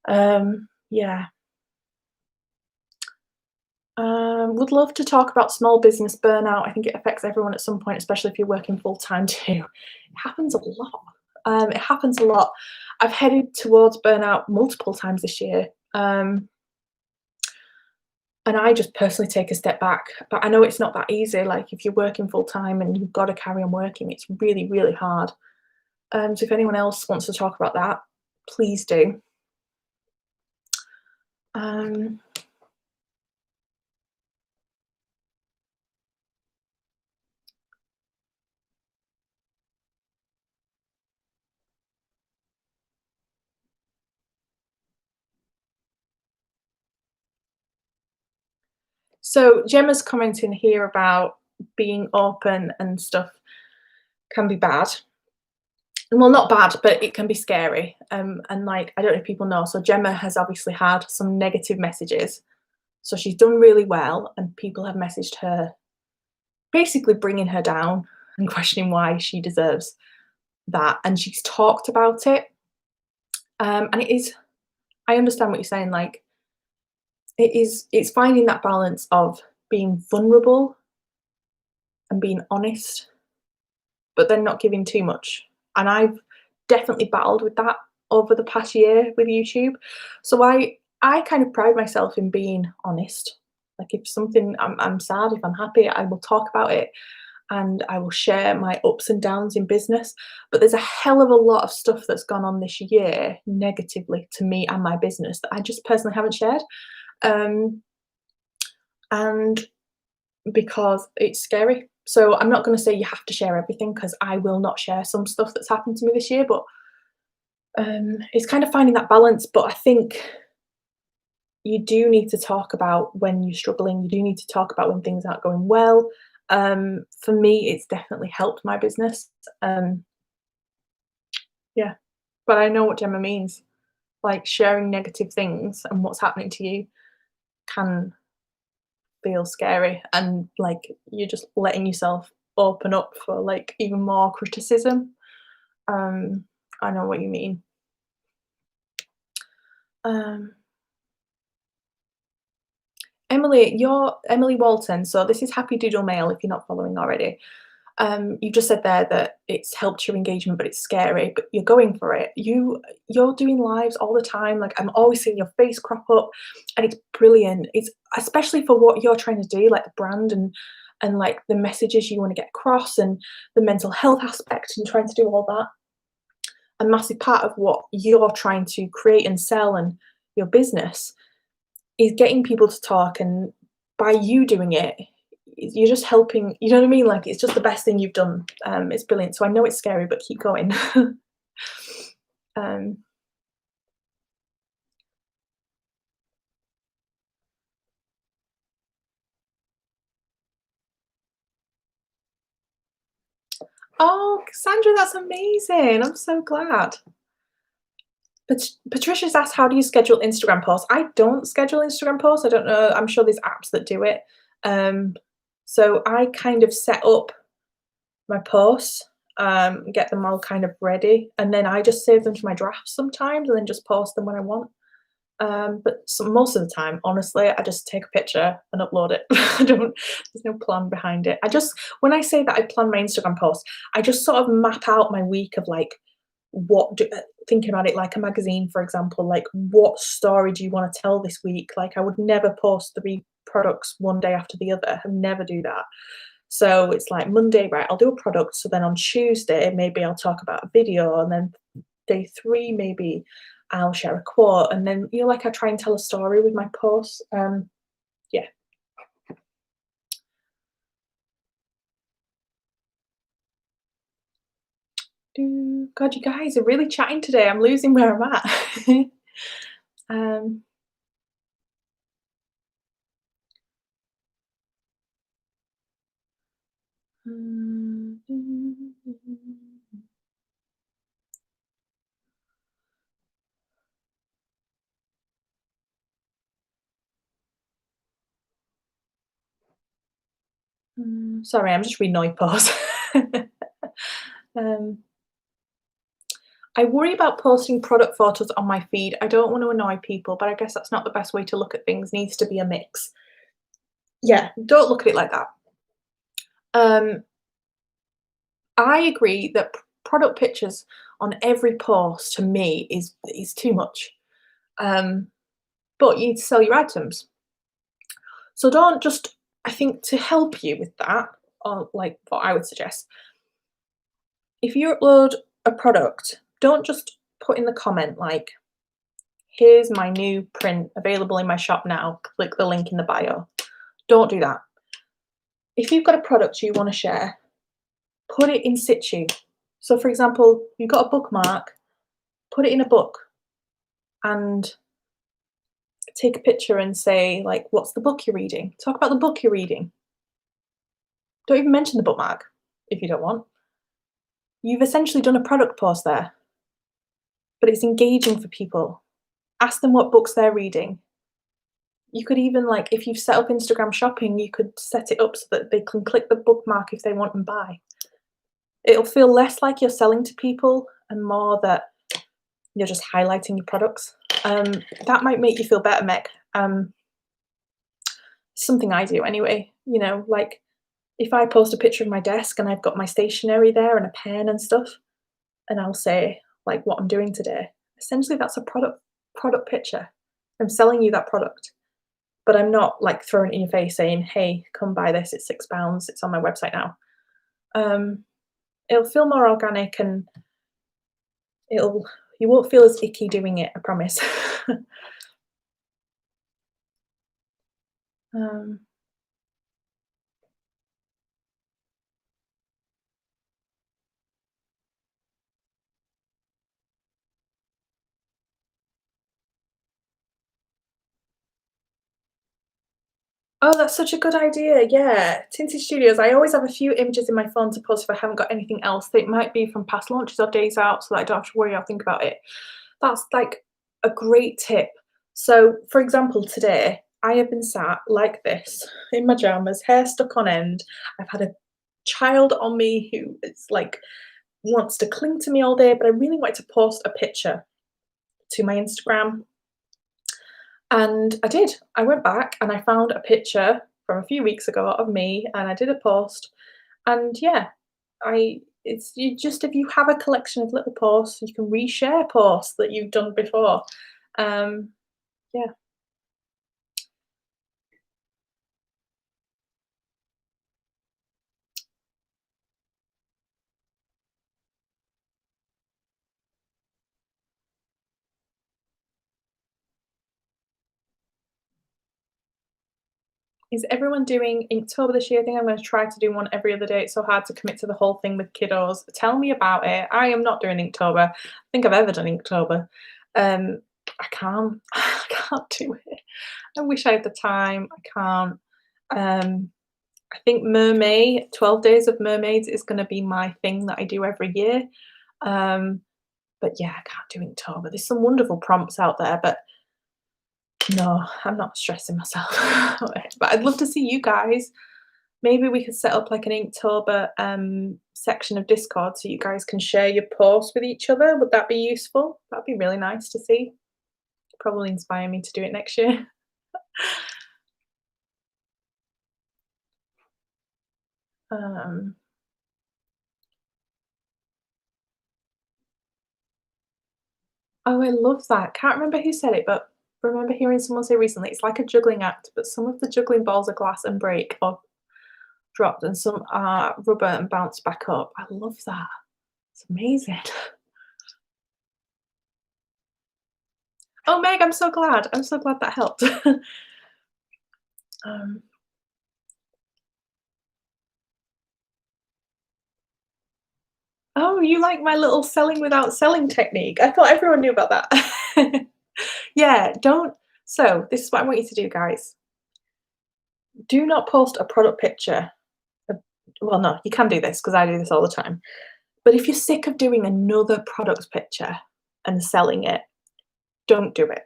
Yeah. Would love to talk about small business burnout. I think it affects everyone at some point, especially if you're working full time too. It happens a lot. It happens a lot. I've headed towards burnout multiple times this year. And I just personally take a step back. But I know it's not that easy. Like if you're working full time and you've got to carry on working, it's really, really hard. So if anyone else wants to talk about that, please do. So Gemma's commenting here about being open and stuff can be bad. Well, not bad, but it can be scary. And like, I don't know if people know, so Gemma has obviously had some negative messages. So she's done really well, and people have messaged her basically bringing her down and questioning why she deserves that. And she's talked about it. And it is, I understand what you're saying. Like, it's finding that balance of being vulnerable and being honest, but then not giving too much. And I've definitely battled with that over the past year with YouTube. So I kind of pride myself in being honest. Like if something I'm sad, if I'm happy, I will talk about it and I will share my ups and downs in business. But there's a hell of a lot of stuff that's gone on this year negatively to me and my business that I just personally haven't shared. And because it's scary. So I'm not going to say you have to share everything because I will not share some stuff that's happened to me this year, but it's kind of finding that balance. But I think you do need to talk about when you're struggling. You do need to talk about when things aren't going well. For me, it's definitely helped my business. Yeah, but I know what Gemma means. Like sharing negative things and what's happening to you can feel scary, and like you're just letting yourself open up for like even more criticism. I know what you mean. um you're Emily Walton, so this is Happy Doodle Mail if you're not following already. You just said there that it's helped your engagement, but it's scary, but you're going for it. You're doing lives all the time. Like I'm always seeing your face crop up and it's brilliant. It's especially for what you're trying to do, like the brand and like the messages you want to get across and the mental health aspect and trying to do all that. A massive part of what you're trying to create and sell and your business is getting people to talk, and by you doing it, you're just helping, you know what I mean? Like it's just the best thing you've done. It's brilliant. So I know it's scary, but keep going. um, oh, Sandra, that's amazing. I'm so glad. Patricia's asked, how do you schedule Instagram posts? I don't schedule Instagram posts. I don't know. I'm sure there's apps that do it. So I kind of set up my posts, get them all kind of ready, and then I just save them to my drafts sometimes and then just post them when I want. But most of the time, honestly, I just take a picture and upload it. There's no plan behind it. When I say that I plan my Instagram post, I just sort of map out my week of like, thinking about it like a magazine, for example, like what story do you want to tell this week? Like I would never post 3 products one day after the other. I never do that. So it's like Monday, right, I'll do a product. So then on Tuesday, maybe I'll talk about a video. And then day 3, maybe I'll share a quote. And then, you know, like I try and tell a story with my posts. Yeah. God, you guys are really chatting today. I'm losing where I'm at. Um, sorry, I'm just reading all your posts. Um, I worry about posting product photos on my feed. I don't want to annoy people, but I guess that's not the best way to look at things. Needs to be a mix. Yeah, don't look at it like that. Um, I agree that product pictures on every post to me is too much. Um, but you need to sell your items. So don't just I think to help you with that, or like what I would suggest, if you upload a product, don't just put in the comment like, here's my new print available in my shop now. Click the link in the bio. Don't do that. If you've got a product you want to share, put it in situ. So for example, you've got a bookmark, put it in a book and take a picture and say, like, what's the book you're reading? Talk about the book you're reading. Don't even mention the bookmark if you don't want. You've essentially done a product post there, but it's engaging for people. Ask them what books they're reading. You could even, like, if you've set up Instagram shopping, you could set it up so that they can click the bookmark if they want and buy. It'll feel less like you're selling to people and more that you're just highlighting your products. That might make you feel better, Meg. Something I do anyway. You know, like if I post a picture of my desk and I've got my stationery there and a pen and stuff, and I'll say like what I'm doing today. Essentially, that's a product picture. I'm selling you that product, but I'm not like throwing it in your face saying, "Hey, come buy this. It's £6. It's on my website now." Um, it'll feel more organic and it'll you won't feel as icky doing it. I promise. um, Oh, that's such a good idea, yeah. Tinted Studios, I always have a few images in my phone to post if I haven't got anything else. They might be from past launches or days out so that I don't have to worry or think about it. That's, like, a great tip. So, for example, today, I have been sat like this in my pajamas, hair stuck on end. I've had a child on me who is, like, wants to cling to me all day, but I really wanted to post a picture to my Instagram. And I did. I went back and I found a picture from a few weeks ago of me and I did a post. And yeah, I it's you just if you have a collection of little posts, you can reshare posts that you've done before. Um, yeah. Is everyone doing Inktober this year? I think I'm going to try to do one every other day. It's so hard to commit to the whole thing with kiddos. Tell me about it. I am not doing Inktober. I think I've ever done Inktober. I can't. I can't do it. I wish I had the time. I can't. Um, I think mermaid 12 Days of Mermaids is gonna be my thing that I do every year. Um, but yeah, I can't do Inktober. There's some wonderful prompts out there, but no, I'm not stressing myself. But I'd love to see you guys. Maybe we could set up like an Inktober, section of Discord so you guys can share your posts with each other. Would that be useful? That'd be really nice to see. Probably inspire me to do it next year. Um Oh, I love that. Can't remember who said it, but remember hearing someone say recently, it's like a juggling act, but some of the juggling balls are glass and break or dropped, and some are rubber and bounce back up. I love that. It's amazing. Oh, Meg, I'm so glad. I'm so glad that helped. um, oh, you like my little selling without selling technique. I thought everyone knew about that. Yeah, don't. So this is what I want you to do, guys. Do not post a product picture. of- Well, no, you can do this because I do this all the time. But if you're sick of doing another product picture and selling it, don't do it.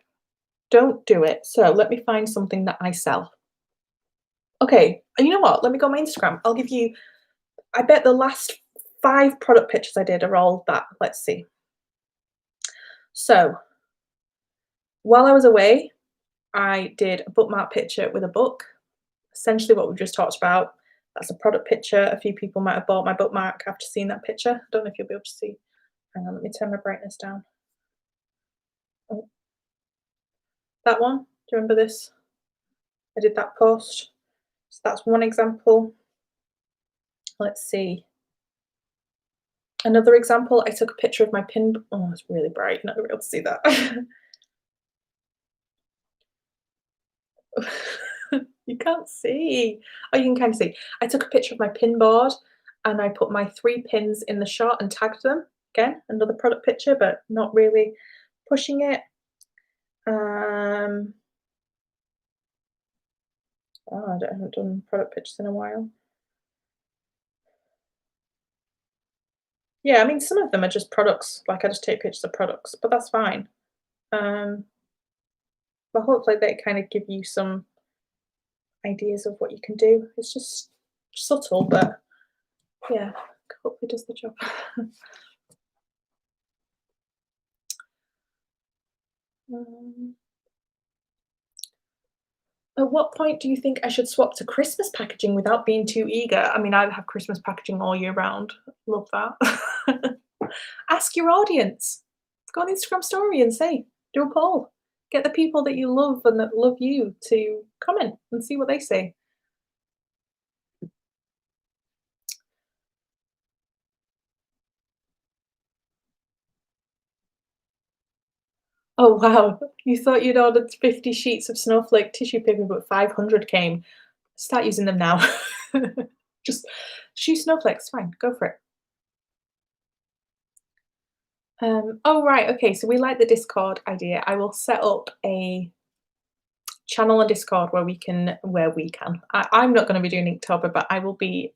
Don't do it. So let me find something that I sell. Okay, and you know what? Let me go on my Instagram. I'll give you, I bet the last 5 product pictures I did are all that. Let's see. So while I was away, I did a bookmark picture with a book, essentially what we've just talked about. That's a product picture. A few people might have bought my bookmark after seeing that picture. I don't know if you'll be able to see. Hang on, let me turn my brightness down. Oh, that one. Do you remember this? I did that post. So that's one example. Let's see. Another example, I took a picture of my pin. Oh, it's really bright. You're not gonna be able to see that. You can't see. Oh, you can kind of see. I took a picture of my pin board and I put my 3 pins in the shot and tagged them. Again, another product picture, but not really pushing it. Oh, I haven't done product pictures in a while. Yeah, I mean, some of them are just products. Like I just take pictures of products, but that's fine. Um, but hopefully they kind of give you some ideas of what you can do. It's just subtle, but yeah, hopefully does the job. um, At what point do you think I should swap to Christmas packaging without being too eager? I mean, I have Christmas packaging all year round. Love that. Ask your audience. Go on Instagram story and say, do a poll. Get the people that you love and that love you to comment and see what they say. Oh wow, you thought you'd ordered 50 sheets of snowflake tissue paper, but 500 came. Start using them now. Just shoe snowflakes, fine, go for it. Oh right, okay, so we like the Discord idea. I will set up a channel on Discord where we can. I'm not going to be doing Inktober, but I will be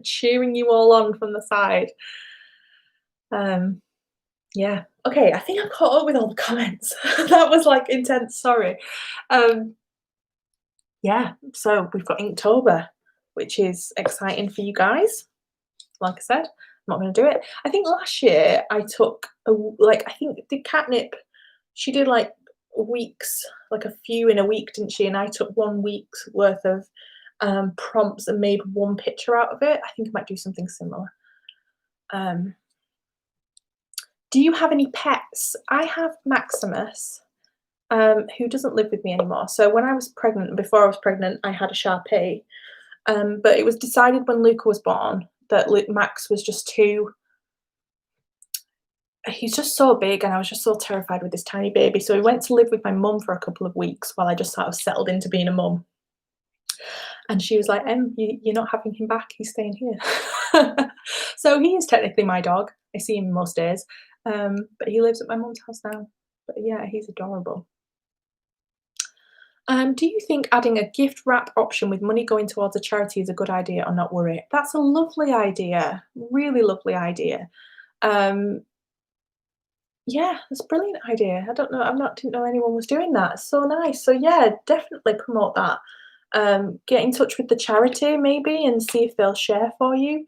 cheering you all on from the side. Um, yeah. Okay, I think I've caught up with all the comments. That was like intense. Sorry. Um, yeah. So we've got Inktober, which is exciting for you guys. Like I said, I'm not going to do it. I think last year I took like I think the catnip. She did like weeks, like a few in a week, didn't she? And I took 1 week's worth of prompts and made one picture out of it. I think I might do something similar. Um, do you have any pets? I have Maximus, who doesn't live with me anymore. So when I was pregnant, before I was pregnant, I had a Shar Pei. But it was decided when Luca was born that Max was just too. He's just so big, and I was just so terrified with this tiny baby. So he went to live with my mum for a couple of weeks while I just sort of settled into being a mum. And she was like, you're not having him back. He's staying here. So he is technically my dog. I see him most days. But he lives at my mum's house now. But yeah, he's adorable. Do you think adding a gift wrap option with money going towards a charity is a good idea or not worry? That's a lovely idea. Really lovely idea. Um, yeah, that's a brilliant idea. I don't know. Didn't know anyone was doing that. It's so nice. So yeah, definitely promote that. Get in touch with the charity maybe and see if they'll share for you.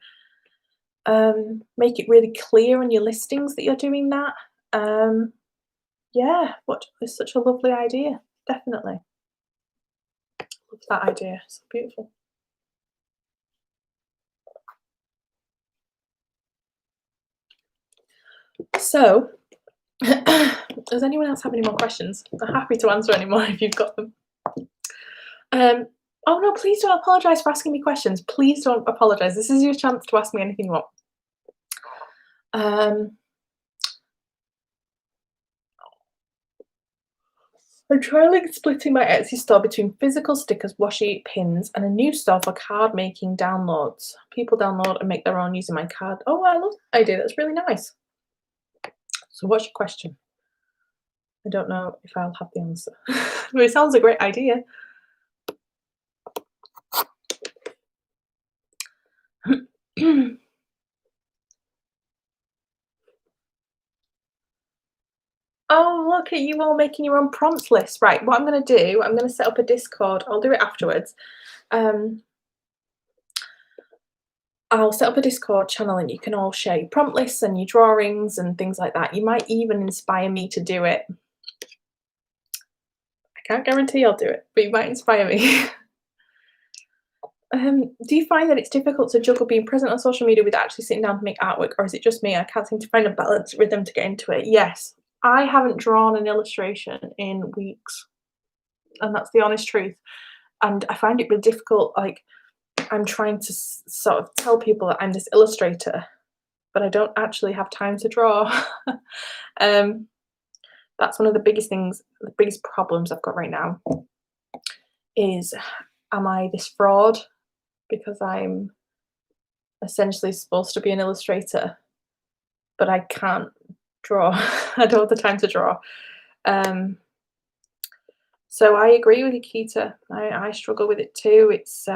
Make it really clear on your listings that you're doing that. Yeah, what is such a lovely idea. Definitely. Love that idea. So beautiful. So, does anyone else have any more questions? I'm happy to answer any more if you've got them. Um, oh no, please don't apologise for asking me questions. Please don't apologise. This is your chance to ask me anything you want. Um, I'm trialing splitting my Etsy store between physical stickers, washi, pins, and a new store for card making downloads. People download and make their own using my card. Oh, I love that idea. That's really nice. So, what's your question? I don't know if I'll have the answer. But it sounds a great idea. Oh, look at you all making your own prompts list. Right, what I'm gonna do, I'm gonna set up a Discord. I'll do it afterwards. Um, I'll set up a Discord channel and you can all share your prompt lists and your drawings and things like that. You might even inspire me to do it. I can't guarantee I'll do it, but you might inspire me. Do you find that it's difficult to juggle being present on social media with actually sitting down to make artwork, or is it just me? I can't seem to find a balance rhythm to get into it. Yes, I haven't drawn an illustration in weeks, and that's the honest truth. And I find it really difficult. Like, I'm trying to sort of tell people that I'm this illustrator, but I don't actually have time to draw. um, that's one of the biggest things, the biggest problems I've got right now is, am I this fraud because I'm essentially supposed to be an illustrator, but I can't draw. I don't have the time to draw. So I agree with you, Keita. I struggle with it too. It's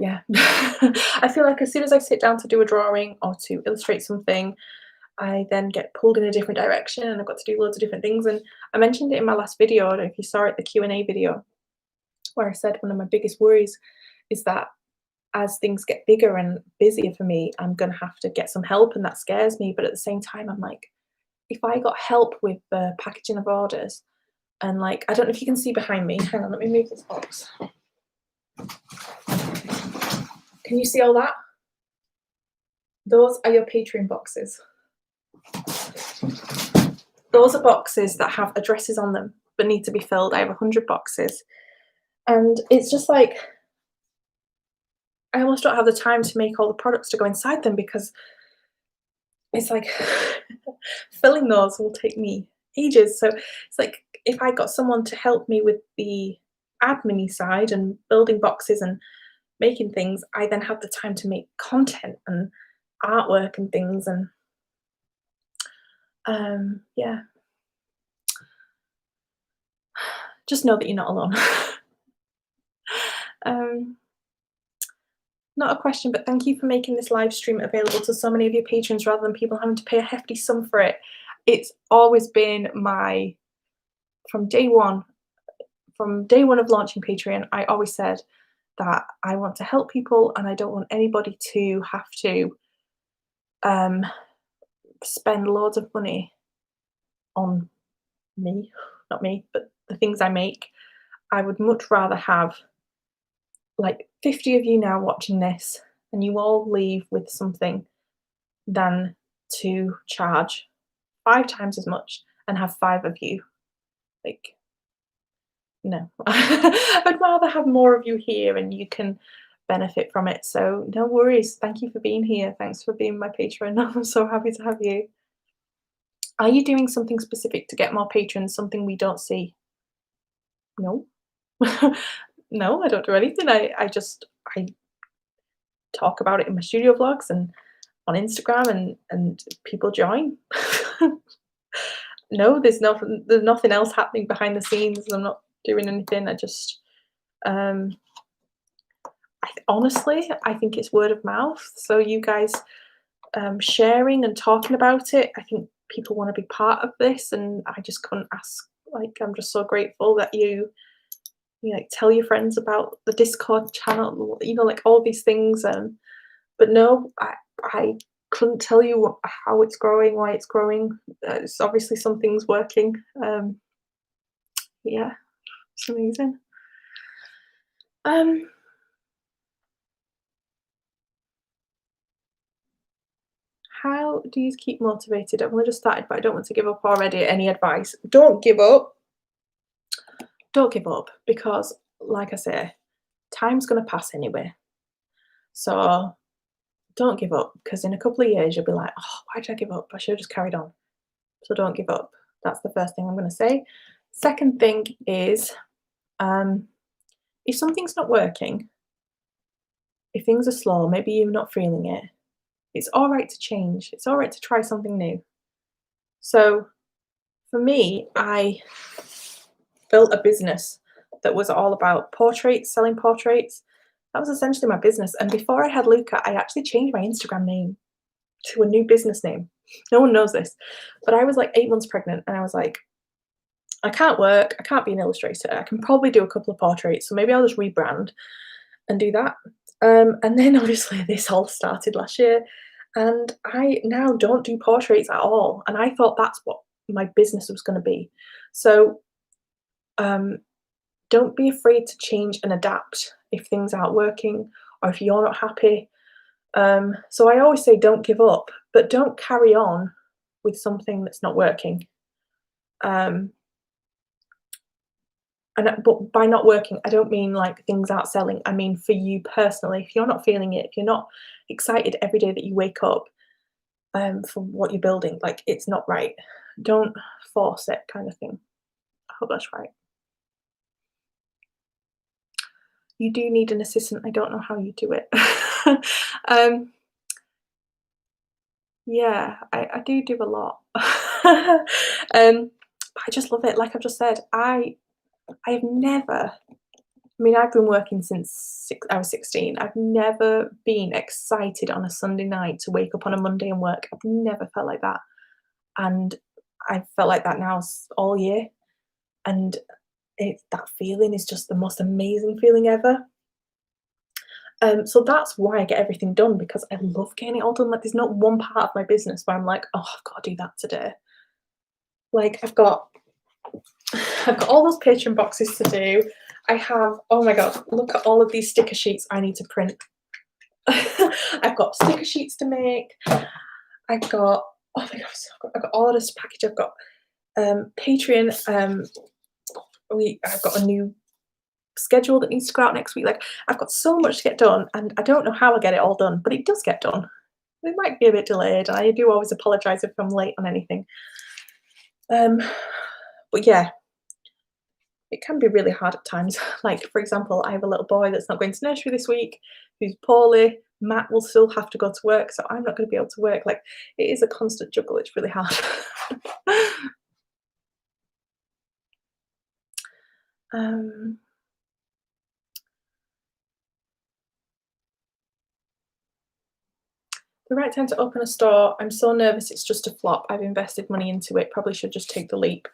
yeah. I feel like as soon as I sit down to do a drawing or to illustrate something, I then get pulled in a different direction and I've got to do loads of different things. And I mentioned it in my last video, I don't know if you saw it, the Q&A video, where I said one of my biggest worries is that as things get bigger and busier for me, I'm gonna have to get some help, and that scares me. But at the same time, I'm like, if I got help with the packaging of orders, and like, I don't know if you can see behind me. Hang on, let me move this box. Can you see all that? Those are your Patreon boxes. Those are boxes that have addresses on them that need to be filled. I have 100 boxes. And it's just like, I almost don't have the time to make all the products to go inside them because it's like filling those will take me ages. So it's like if I got someone to help me with the admin side and building boxes and making things, I then have the time to make content and artwork and things. And yeah, just know that you're not alone. Not a question, but thank you for making this live stream available to so many of your patrons rather than people having to pay a hefty sum for it. It's always been my, from day one of launching Patreon, I always said that I want to help people and I don't want anybody to have to spend loads of money on me, not me, but the things I make. I would much rather have like 50 of you now watching this and you all leave with something than to charge 5 times as much and have 5 of you. Like, no. I'd rather have more of you here and you can benefit from it. So no worries. Thank you for being here. Thanks for being my patron. I'm so happy to have you. Are you doing something specific to get more patrons, something we don't see? No. No, I don't do anything. I talk about it in my studio vlogs and on Instagram and people join. No, there's nothing else happening behind the scenes. I'm not doing anything. I just honestly, I think it's word of mouth. So you guys sharing and talking about it, I think people want to be part of this, and I just couldn't ask. Like, I'm just so grateful that you like tell your friends about the Discord channel, like all these things. But no, I couldn't tell you how it's growing, why it's growing. It's obviously something's working. Yeah, it's amazing. How do you keep motivated? I've only just started, but I don't want to give up already. Any advice? Don't give up. Don't give up because, like I say, time's going to pass anyway. So don't give up because in a couple of years you'll be like, oh, why did I give up? I should have just carried on. So don't give up. That's the first thing I'm going to say. Second thing is, if something's not working, if things are slow, maybe you're not feeling it, It's all right to change. It's all right to try something new. So for me, I built a business that was all about portraits, selling portraits. That was essentially my business. And before I had Luca, I actually changed my Instagram name to a new business name. No one knows this, but I was like 8 months pregnant and I was like, I can't work. I can't be an illustrator. I can probably do a couple of portraits. So maybe I'll just rebrand and do that. And then obviously this all started last year. And I now don't do portraits at all. And I thought that's what my business was going to be. So um, don't be afraid to change and adapt if things aren't working or if you're not happy. So I always say don't give up, but don't carry on with something that's not working. Um, but by not working, I don't mean like things aren't selling. I mean for you personally, if you're not feeling it, if you're not excited every day that you wake up for what you're building, like it's not right. Don't force it, kind of thing. I hope that's right. You do need an assistant. I don't know how you do it. um, yeah, I do a lot. But I just love it. Like I've just said, I've never. I mean, I've been working since I was 16. I've never been excited on a Sunday night to wake up on a Monday and work. I've never felt like that, and I felt like that now all year. And that feeling is just the most amazing feeling ever. So that's why I get everything done because I love getting it all done. Like, there's not one part of my business where I'm like, oh, I've got to do that today. Like, I've got all those Patreon boxes to do. I have, oh my god, look at all of these sticker sheets I need to print. I've got sticker sheets to make. I've got, oh my god, I've got all of this package. I've got Patreon. I've got a new schedule that needs to go out next week. Like, I've got so much to get done, and I don't know how I get it all done, but it does get done. It might be a bit delayed, and I do always apologise if I'm late on anything. But yeah, it can be really hard at times. Like, for example, I have a little boy that's not going to nursery this week, who's poorly. Matt will still have to go to work, so I'm not going to be able to work. Like, it is a constant juggle. It's really hard. The right time to open a store. I'm so nervous it's just a flop. I've invested money into it. Probably should just take the leap.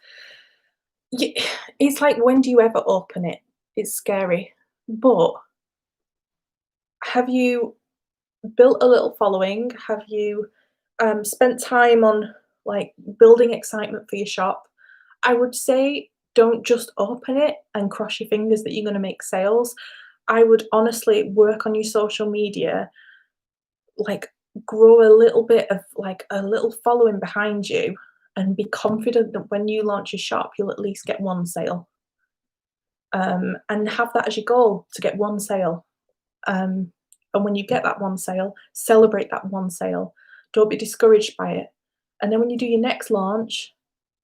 It's like, when do you ever open it? It's scary. But have you built a little following? Have you spent time on like building excitement for your shop? I would say don't just open it and cross your fingers that you're going to make sales. I would honestly work on your social media, like grow a little bit of like a little following behind you and be confident that when you launch your shop, you'll at least get one sale. And have that as your goal, to get one sale. And when you get that one sale, celebrate that one sale. Don't be discouraged by it. And then when you do your next launch,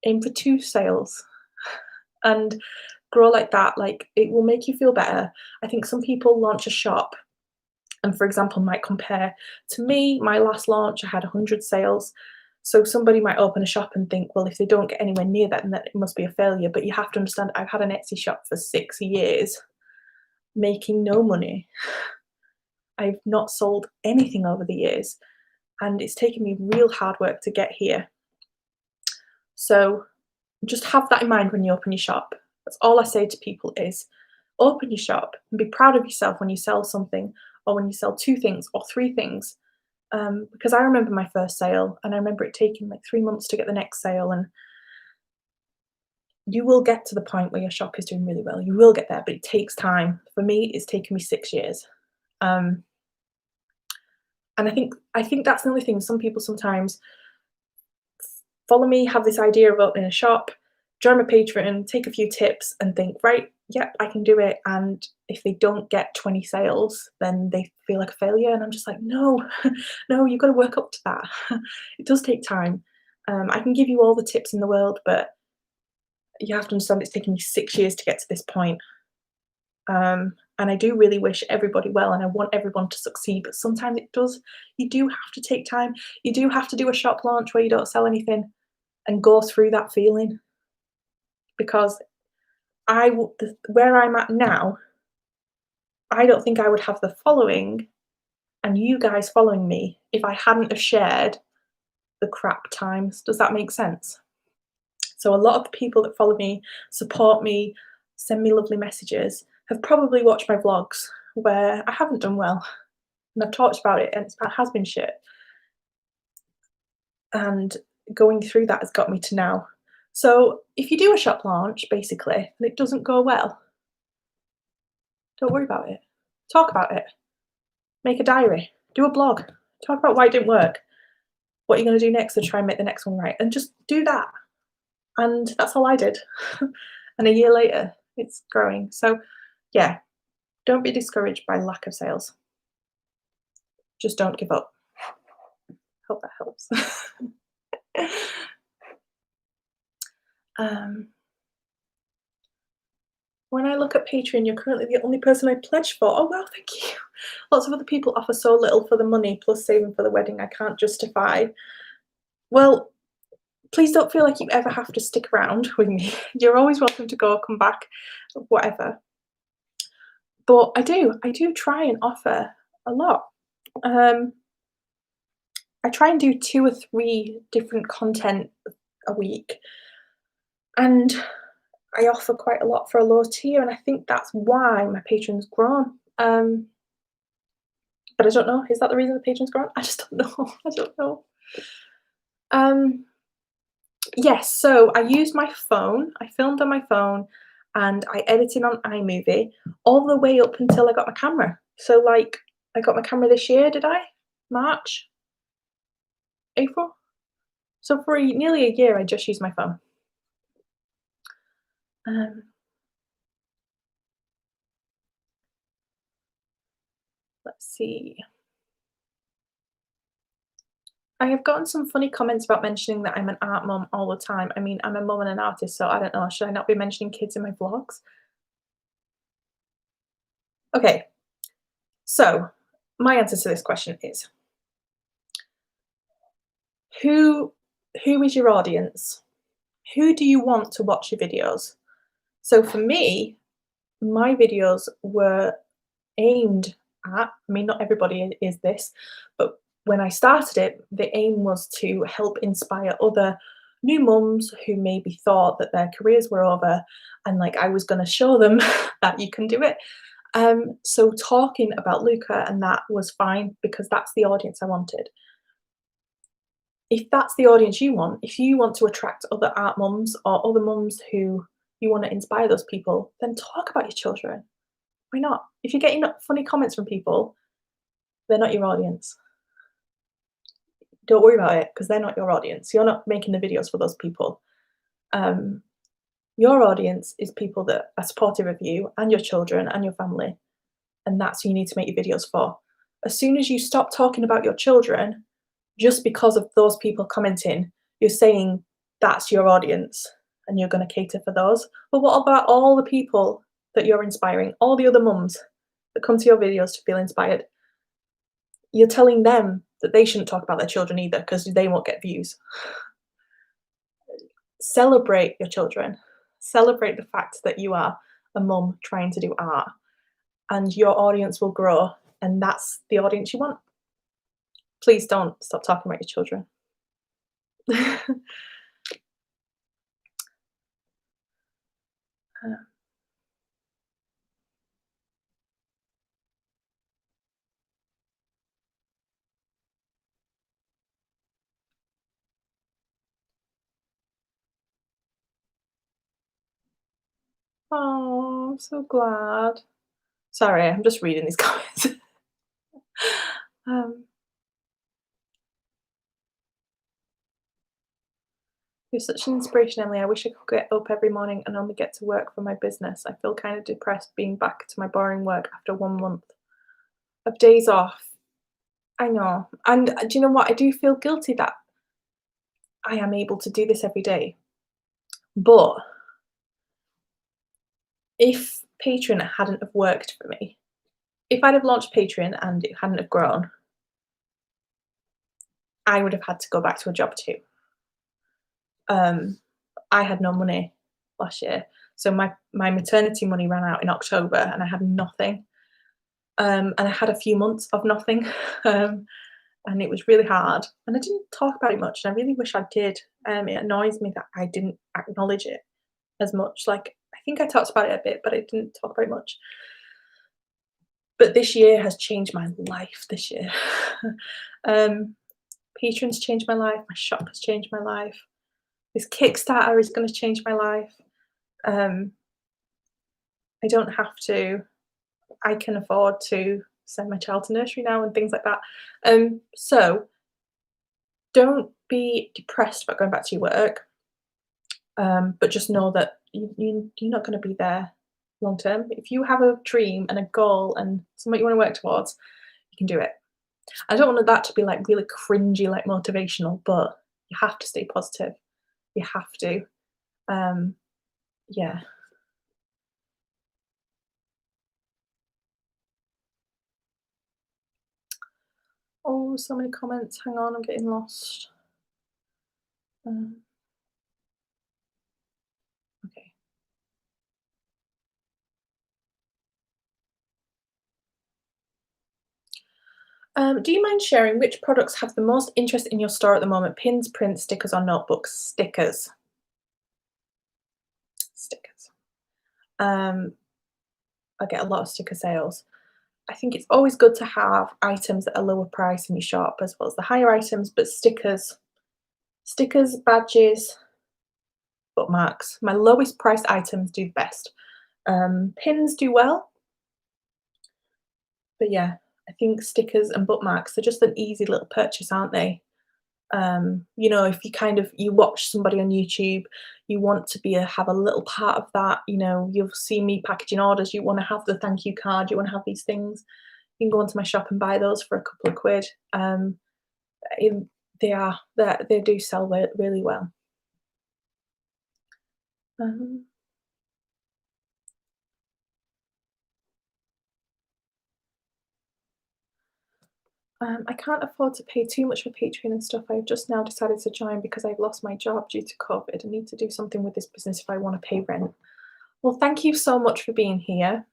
aim for 2 sales and grow like that. Like, it will make you feel better. I think some people launch a shop and, for example, might compare to me. My last launch, I had 100 sales. So somebody might open a shop and think, well, if they don't get anywhere near that, then it must be a failure. But you have to understand, I've had an Etsy shop for 6 years, making no money. I've not sold anything over the years, and it's taken me real hard work to get here. So just have that in mind when you open your shop. That's all I say to people is open your shop and be proud of yourself when you sell something, or when you sell 2 things or 3 things. Because I remember my first sale, and I remember it taking like 3 months to get the next sale. And you will get to the point where your shop is doing really well. You will get there, but it takes time. For me, it's taken me 6 years. And I think that's the only thing. Some people sometimes follow me, have this idea of opening a shop, join my Patreon, take a few tips, and think, right, yep, I can do it. And if they don't get 20 sales, then they feel like a failure. And I'm just like, no, no, you've got to work up to that. It does take time. I can give you all the tips in the world, but you have to understand it's taken me 6 years to get to this point. And I do really wish everybody well, and I want everyone to succeed, but sometimes you do have to take time. You do have to do a shop launch where you don't sell anything and go through that feeling, because where I'm at now, I don't think I would have the following and you guys following me if I hadn't have shared the crap times. Does that make sense? So a lot of the people that follow me, support me, send me lovely messages, have probably watched my vlogs where I haven't done well, and I've talked about it, and it has been shit. And going through that has got me to now. So if you do a shop launch, basically, and it doesn't go well, don't worry about it. Talk about it. Make a diary. Do a blog. Talk about why it didn't work. What you're going to do next to try and make the next one right. And just do that. And that's all I did. And a year later, it's growing. So yeah, don't be discouraged by lack of sales. Just don't give up. Hope that helps. When I look at Patreon, you're currently the only person I pledged for. Oh, wow, thank you. Lots of other people offer so little for the money plus saving for the wedding I can't justify. Well, please don't feel like you ever have to stick around with me. You're always welcome to go, come back, whatever. But I do try and offer a lot. I try and do 2 or 3 different content a week. And I offer quite a lot for a low tier, and I think that's why my Patreon's grown. But I don't know, is that the reason the Patreon's grown? I just don't know. I don't know. Yes, so I used my phone. I filmed on my phone, and I edited on iMovie all the way up until I got my camera. So, like, I got my camera this year, did I? March? April? So for nearly a year, I just used my phone. Let's see. I have gotten some funny comments about mentioning that I'm an art mum all the time. I mean, I'm a mum and an artist, so I don't know. Should I not be mentioning kids in my vlogs? Okay, so my answer to this question is, who is your audience? Who do you want to watch your videos? So for me, my videos were aimed at, I mean, not everybody is this, but when I started it, the aim was to help inspire other new mums who maybe thought that their careers were over, and like I was going to show them that you can do it. So talking about Luca and that was fine because that's the audience I wanted. If that's the audience you want, if you want to attract other art mums or other mums who you want to inspire those people, then talk about your children. Why not? If you're getting funny comments from people, they're not your audience. Don't worry about it because they're not your audience. You're not making the videos for those people. Your audience is people that are supportive of you and your children and your family. And that's who you need to make your videos for. As soon as you stop talking about your children, just because of those people commenting, you're saying that's your audience and you're going to cater for those. But what about all the people that you're inspiring, all the other mums that come to your videos to feel inspired? You're telling them that they shouldn't talk about their children either because they won't get views. Celebrate your children. Celebrate the fact that you are a mum trying to do art, and your audience will grow, and that's the audience you want. Please don't stop talking about your children. Oh, I'm so glad. Sorry, I'm just reading these comments. You're such an inspiration, Emily. I wish I could get up every morning and only get to work for my business. I feel kind of depressed being back to my boring work after 1 month of days off. I know. And do you know what? I do feel guilty that I am able to do this every day. But if Patreon hadn't have worked for me, if I'd have launched Patreon and it hadn't have grown, I would have had to go back to a job too. I had no money last year, so my maternity money ran out in October, and I had nothing. And I had a few months of nothing, and it was really hard. And I didn't talk about it much, and I really wish I did. It annoys me that I didn't acknowledge it as much. Like, I think I talked about it a bit, but I didn't talk about it much. But this year has changed my life. This year, Patreon's changed my life. My shop has changed my life. This Kickstarter is going to change my life. I don't have to. I can afford to send my child to nursery now and things like that. So don't be depressed about going back to your work, but just know that you're not going to be there long term. If you have a dream and a goal and something you want to work towards, you can do it. I don't want that to be like really cringy, like motivational, but you have to stay positive. You have to. Yeah. Oh, so many comments. Hang on, I'm getting lost. Okay. Do you mind sharing which products have the most interest in your store at the moment? Pins, prints, stickers, or notebooks? Stickers. Stickers. I get a lot of sticker sales. I think it's always good to have items at a lower price in your shop as well as the higher items, but stickers, badges, bookmarks. My lowest priced items do the best. Pins do well, but yeah, I think stickers and bookmarks are just an easy little purchase, aren't they? If you watch somebody on YouTube, you want to have a little part of that. You'll see me packaging orders, you want to have the thank you card, you want to have these things. You can go onto my shop and buy those for a couple of quid. They do sell really well. I can't afford to pay too much for Patreon and stuff. I've just now decided to join because I've lost my job due to COVID. I need to do something with this business if I want to pay rent. Well, thank you so much for being here.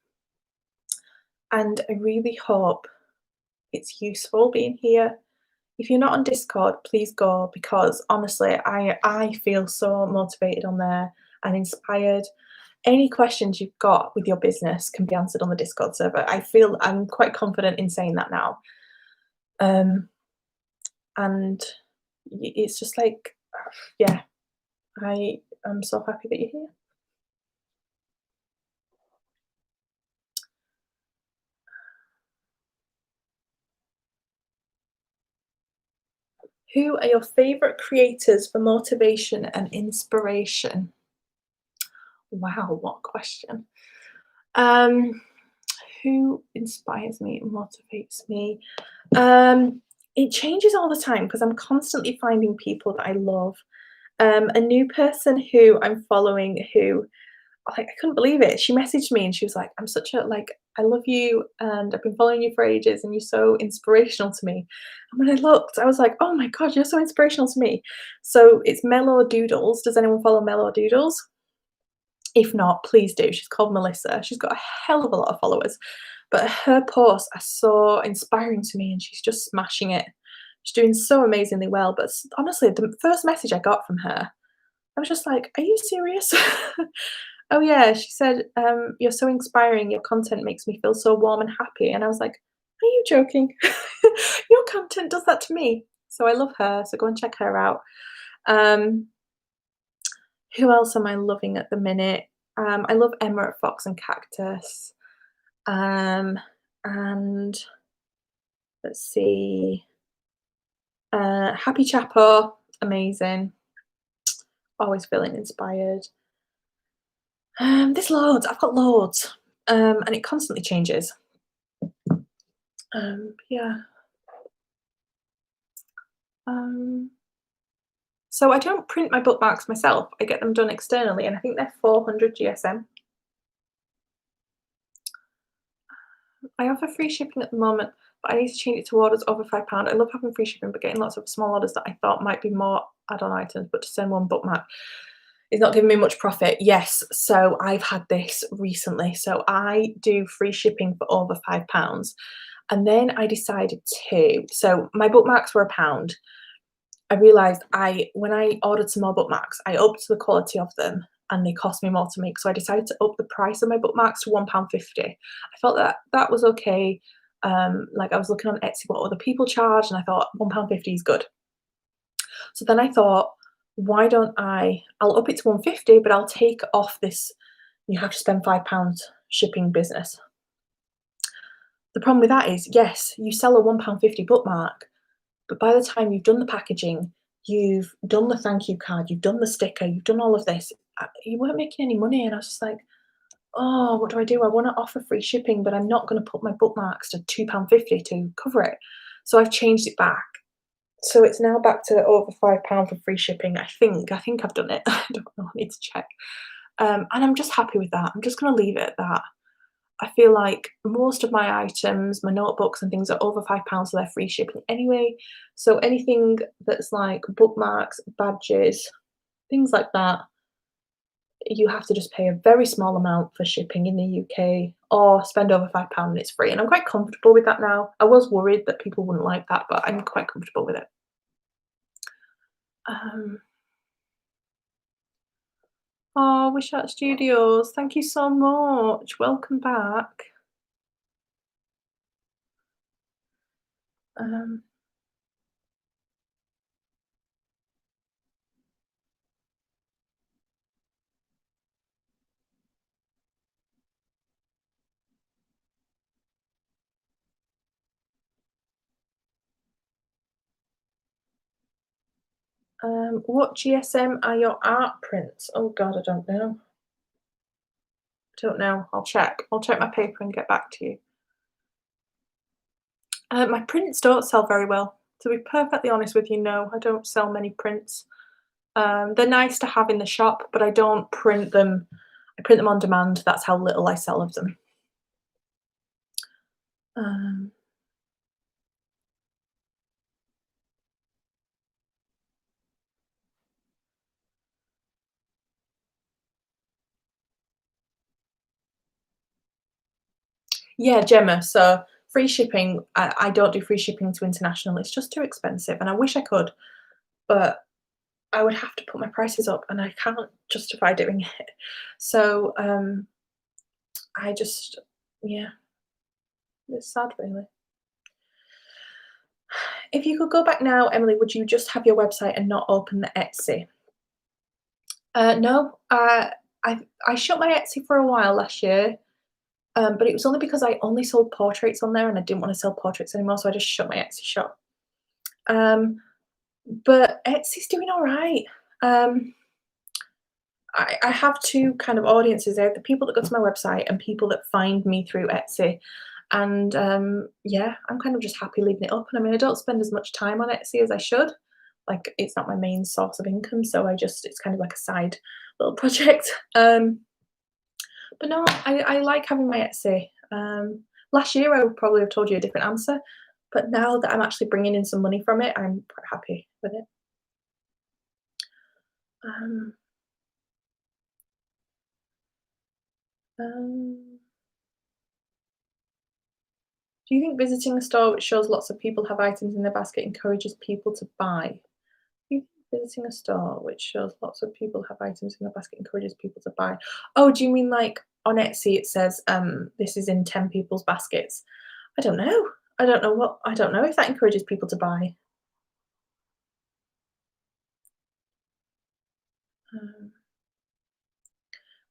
And I really hope it's useful being here. If you're not on Discord, please go, because honestly, I feel so motivated on there and inspired. Any questions you've got with your business can be answered on the Discord server. I'm quite confident in saying that now. And it's just like, yeah, I am so happy that you're here. Who are your favorite creators for motivation and inspiration? Wow, what question. Who inspires me and motivates me? It changes all the time because I'm constantly finding people that I love. A new person who I'm following who, like, I couldn't believe it. She messaged me and she was like, I love you and I've been following you for ages and you're so inspirational to me. And when I looked, I was like, oh my God, you're so inspirational to me. So it's Mellow Doodles. Does anyone follow Mellow Doodles? If not, please do. She's called Melissa. She's got a hell of a lot of followers, but her posts are so inspiring to me and she's just smashing it. She's doing so amazingly well. But honestly, the first message I got from her, I was just like, are you serious? Oh yeah, she said, you're so inspiring. Your content makes me feel so warm and happy. And I was like, are you joking? Your content does that to me. So I love her. So go and check her out. Who else am I loving at the minute? I love Emma at Fox and Cactus. And let's see. Happy Chapo, amazing. Always feeling inspired. There's loads. I've got loads. And it constantly changes. Yeah. So I don't print my bookmarks myself. I get them done externally, and I think they're 400 GSM. I offer free shipping at the moment, but I need to change it to orders over £5. I love having free shipping, but getting lots of small orders that I thought might be more add-on items, but to send one bookmark is not giving me much profit. Yes, so I've had this recently. So I do free shipping for over £5. And then I decided so my bookmarks were £1. I realized when I ordered some more bookmarks, I upped the quality of them and they cost me more to make. So I decided to up the price of my bookmarks to £1.50. I felt that that was okay. Like I was looking on Etsy what other people charge, and I thought £1.50 is good. So then I thought, why don't I'll up it to 150, but I'll take off this you have to spend £5 shipping business. The problem with that is, yes, you sell a £1.50 bookmark, but by the time you've done the packaging, you've done the thank you card, you've done the sticker, you've done all of this, you weren't making any money. And I was just like, oh, what do I do? I want to offer free shipping, but I'm not going to put my bookmarks to £2.50 to cover it. So I've changed it back. So it's now back to over £5 for free shipping. I think I've done it. I don't know. I need to check. And I'm just happy with that. I'm just going to leave it at that. I feel like most of my items, my notebooks and things are over £5, so they're free shipping anyway. So anything that's like bookmarks, badges, things like that, you have to just pay a very small amount for shipping in the UK or spend over £5 and it's free. And I'm quite comfortable with that now. I was worried that people wouldn't like that, but I'm quite comfortable with it. Um, oh, Wish Art Studios, thank you so much. Welcome back. Um, what GSM are your art prints? Oh God, I don't know. Don't know. I'll check. I'll check my paper and get back to you. My prints don't sell very well. To be perfectly honest with you, no, I don't sell many prints. They're nice to have in the shop, but I don't print them. I print them on demand. That's how little I sell of them. Um, yeah, Gemma. So free shipping. I don't do free shipping to international. It's just too expensive, and I wish I could, but I would have to put my prices up, and I can't justify doing it. So I just, yeah, it's sad, really. If you could go back now, Emily, would you just have your website and not open the Etsy? No, I shut my Etsy for a while last year, but it was only because I only sold portraits on there and I didn't want to sell portraits anymore, so I just shut my Etsy shop. Um, but Etsy's doing all right. Um, I have two kind of audiences there: the people that go to my website and people that find me through Etsy. And yeah, I'm kind of just happy leaving it up. And I mean, I don't spend as much time on Etsy as I should. Like, it's not my main source of income, so it's kind of like a side little project. But no, I like having my Etsy. Last year, I would probably have told you a different answer, but now that I'm actually bringing in some money from it, I'm quite happy with it. Um, um, do you think visiting a store which shows lots of people have items in their basket encourages people to buy? Do you think visiting a store which shows lots of people have items in their basket encourages people to buy? Oh, do you mean like on Etsy it says this is in 10 people's baskets? I don't know. I don't know if that encourages people to buy. Um,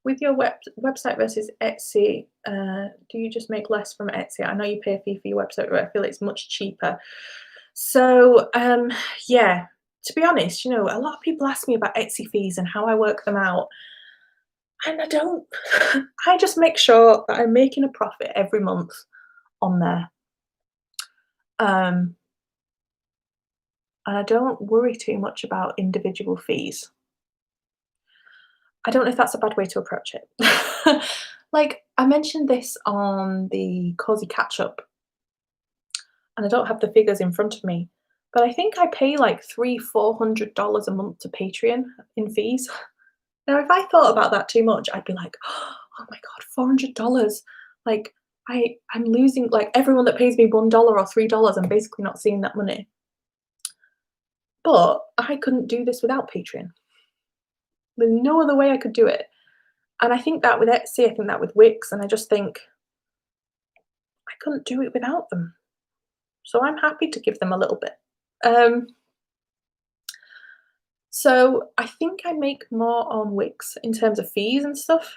with your website versus Etsy, do you just make less from Etsy? I know you pay a fee for your website, but I feel it's much cheaper. So, yeah, to be honest, a lot of people ask me about Etsy fees and how I work them out. And I don't, I just make sure that I'm making a profit every month on there. Um, and I don't worry too much about individual fees. I don't know if that's a bad way to approach it. Like, I mentioned this on the Cozy Catch Up, and I don't have the figures in front of me, but I think I pay like $300-400 a month to Patreon in fees. Now, if I thought about that too much, I'd be like, oh my God, $400. Like, I'm losing, like, everyone that pays me $1 or $3, I'm basically not seeing that money. But I couldn't do this without Patreon. There's no other way I could do it. And I think that with Etsy, I think that with Wix, and I just think I couldn't do it without them. So I'm happy to give them a little bit. Um, so I think I make more on Wix in terms of fees and stuff,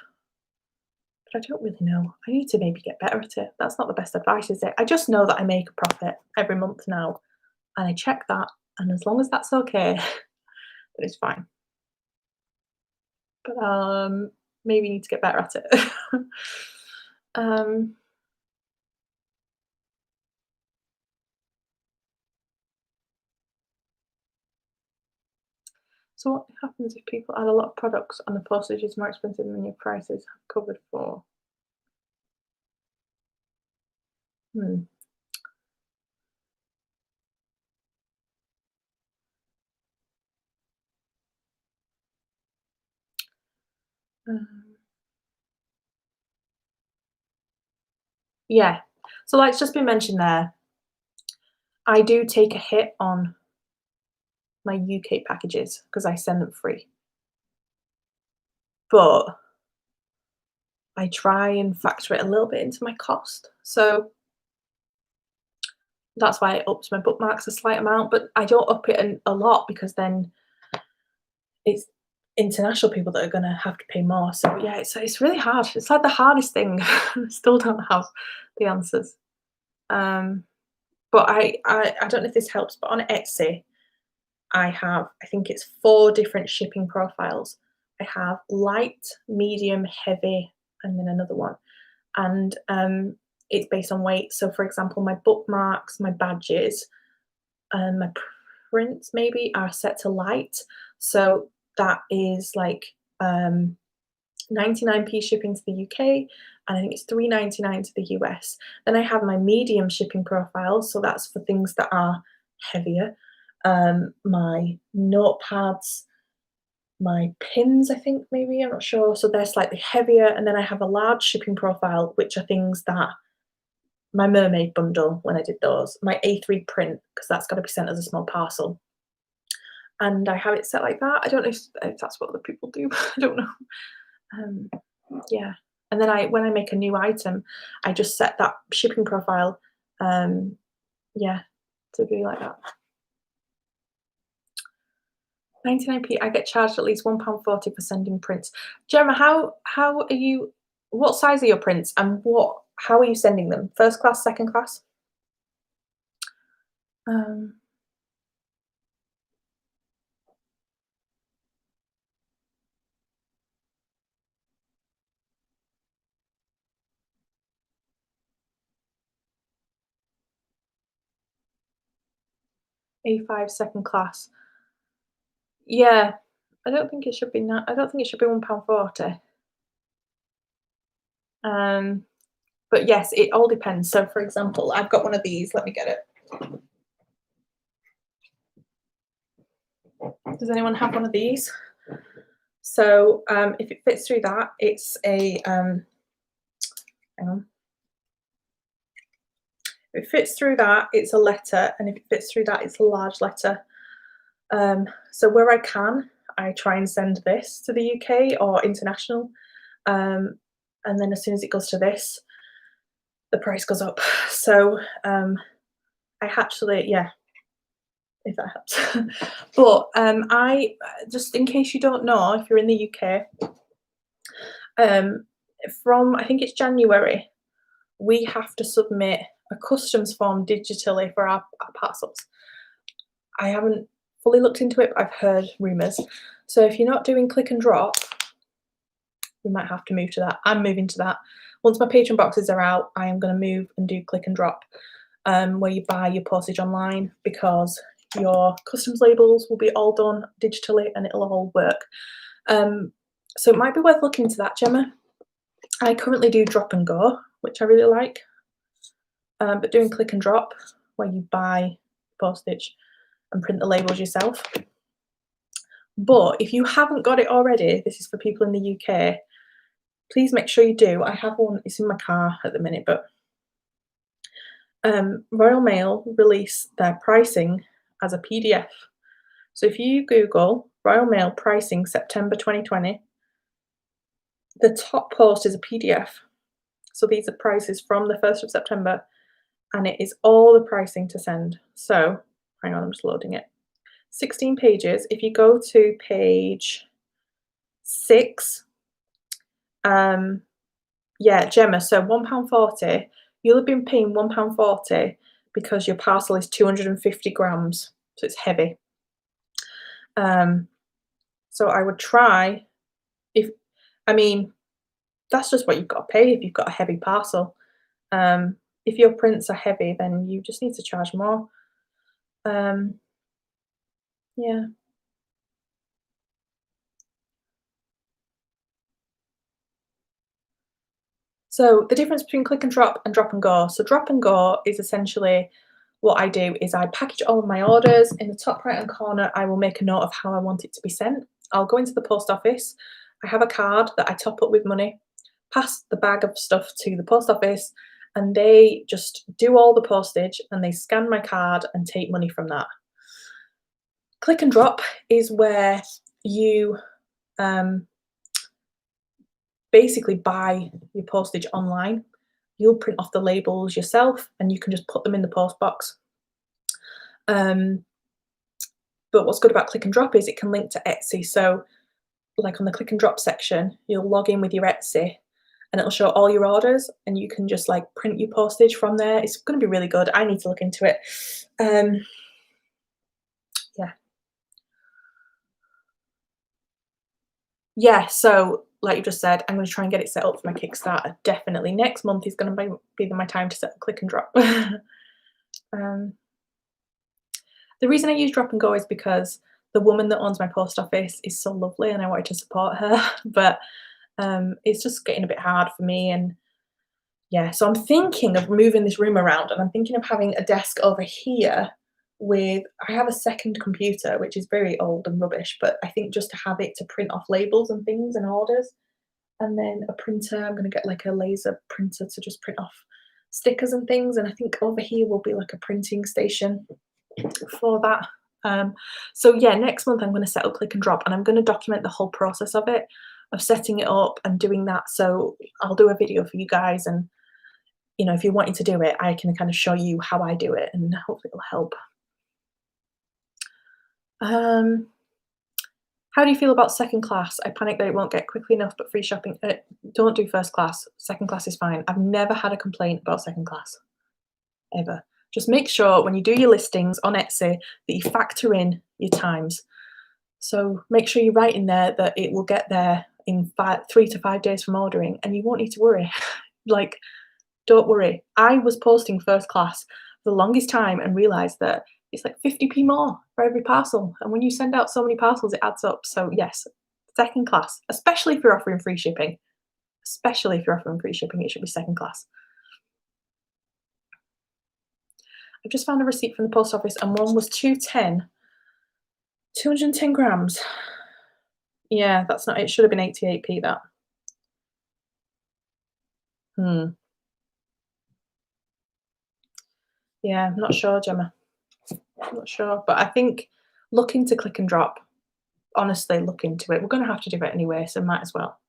but I don't really know. I need to maybe get better at it. That's not the best advice, is it? I just know that I make a profit every month now, and I check that, and as long as that's okay, then it's fine. But maybe need to get better at it. um, so what happens if people add a lot of products and the postage is more expensive than your prices covered for? Hmm. Um, yeah. So like it's just been mentioned there, I do take a hit on my UK packages because I send them free. But I try and factor it a little bit into my cost. So that's why I upped my bookmarks a slight amount, but I don't up it a lot because then it's international people that are gonna have to pay more. So yeah, it's really hard. It's like the hardest thing. I still don't have the answers. Um, but I don't know if this helps, but on Etsy, I have, I think it's 4 different shipping profiles. I have light, medium, heavy, and then another one. And it's based on weight. So, for example, my bookmarks, my badges, and my prints maybe are set to light. So that is like 99p shipping to the UK, and I think it's 3.99 to the US. Then I have my medium shipping profile, so that's for things that are heavier. My notepads, my pins, I think maybe, I'm not sure. So they're slightly heavier, and then I have a large shipping profile, which are things that my mermaid bundle when I did those, my A3 print, because that's got to be sent as a small parcel. And I have it set like that. I don't know if that's what other people do. I don't know. Um, yeah. And then when I make a new item, I just set that shipping profile, um, yeah, to be like that. 99p, I get charged at least £1.40 for sending prints. Gemma, how are you? What size are your prints, and how are you sending them? First class, second class? Um, A5 second class. Yeah, I don't think it should be. I don't think it should be £1.40. Um, but yes, it all depends. So, for example, I've got one of these. Let me get it. Does anyone have one of these? So, if it fits through that, it's a hang on. If it fits through that, it's a letter, and if it fits through that, it's a large letter. So where I can, I try and send this to the UK or international, and then as soon as it goes to this, the price goes up. So I actually, yeah, if that helps. But I just in case you don't know, if you're in the UK, um, from I think it's January, we have to submit a customs form digitally for our parcels. I haven't fully looked into it, but I've heard rumours. So if you're not doing click and drop, we might have to move to that. I'm moving to that. Once my Patreon boxes are out, I am going to move and do click and drop, where you buy your postage online, because your customs labels will be all done digitally and it'll all work. So it might be worth looking into that, Gemma. I currently do drop and go, which I really like, but doing click and drop, where you buy postage and print the labels yourself. But if you haven't got it already, this is for people in the UK, please make sure you do. I have one, it's in my car at the minute, but Royal Mail release their pricing as a PDF. So if you Google Royal Mail pricing September 2020, the top post is a PDF. So these are prices from the 1st of September, and it is all the pricing to send. So hang on, I'm just loading it. 16 pages. If you go to page 6, yeah, Gemma, so £1.40, you'll have been paying £1.40 because your parcel is 250 grams, so it's heavy. So I would try, if, I mean, that's just what you've got to pay if you've got a heavy parcel. If your prints are heavy, then you just need to charge more. Yeah. So the difference between click and drop and go. So drop and go is essentially what I do is I package all of my orders. In the top right hand corner, I will make a note of how I want it to be sent. I'll go into the post office. I have a card that I top up with money, pass the bag of stuff to the post office, and they just do all the postage and they scan my card and take money from that. Click and drop is where you basically buy your postage online. You'll print off the labels yourself and you can just put them in the post box. But what's good about click and drop is it can link to Etsy. So like on the click and drop section, you'll log in with your Etsy and it'll show all your orders and you can just like print your postage from there. It's going to be really good. I need to look into it. Yeah. Yeah, so like you just said, I'm going to try and get it set up for my Kickstarter. Definitely. Next month is going to be my time to set up click and drop. The reason I use drop and go is because the woman that owns my post office is so lovely and I wanted to support her, but it's just getting a bit hard for me. And yeah, so I'm thinking of moving this room around and I'm thinking of having a desk over here with, I have a second computer, which is very old and rubbish, but I think just to have it to print off labels and things and orders. And then a printer, I'm going to get like a laser printer to just print off stickers and things. And I think over here will be like a printing station for that. So yeah, next month I'm going to set up click and drop and I'm going to document the whole process of it, of setting it up and doing that. So I'll do a video for you guys, and you know, if you're wanting to do it, I can kind of show you how I do it and hopefully it'll help. How do you feel about second class? I panic that it won't get quickly enough, but free shopping. Don't do first class. Second class is fine. I've never had a complaint about second class, ever. Just make sure when you do your listings on Etsy that you factor in your times. So make sure you write in there that it will get there in 3 to 5 days from ordering, and you won't need to worry. Like, don't worry. I was posting first class for the longest time and realized that it's like 50p more for every parcel. And when you send out so many parcels, it adds up. So yes, second class, especially if you're offering free shipping. Especially if you're offering free shipping, it should be second class. I've just found a receipt from the post office and one was 210 grams. Yeah, that's not, it should have been 88p that. Yeah, I'm not sure, Gemma. I'm not sure, but I think look into click and drop. Honestly, look into it. We're going to have to do it anyway, so might as well.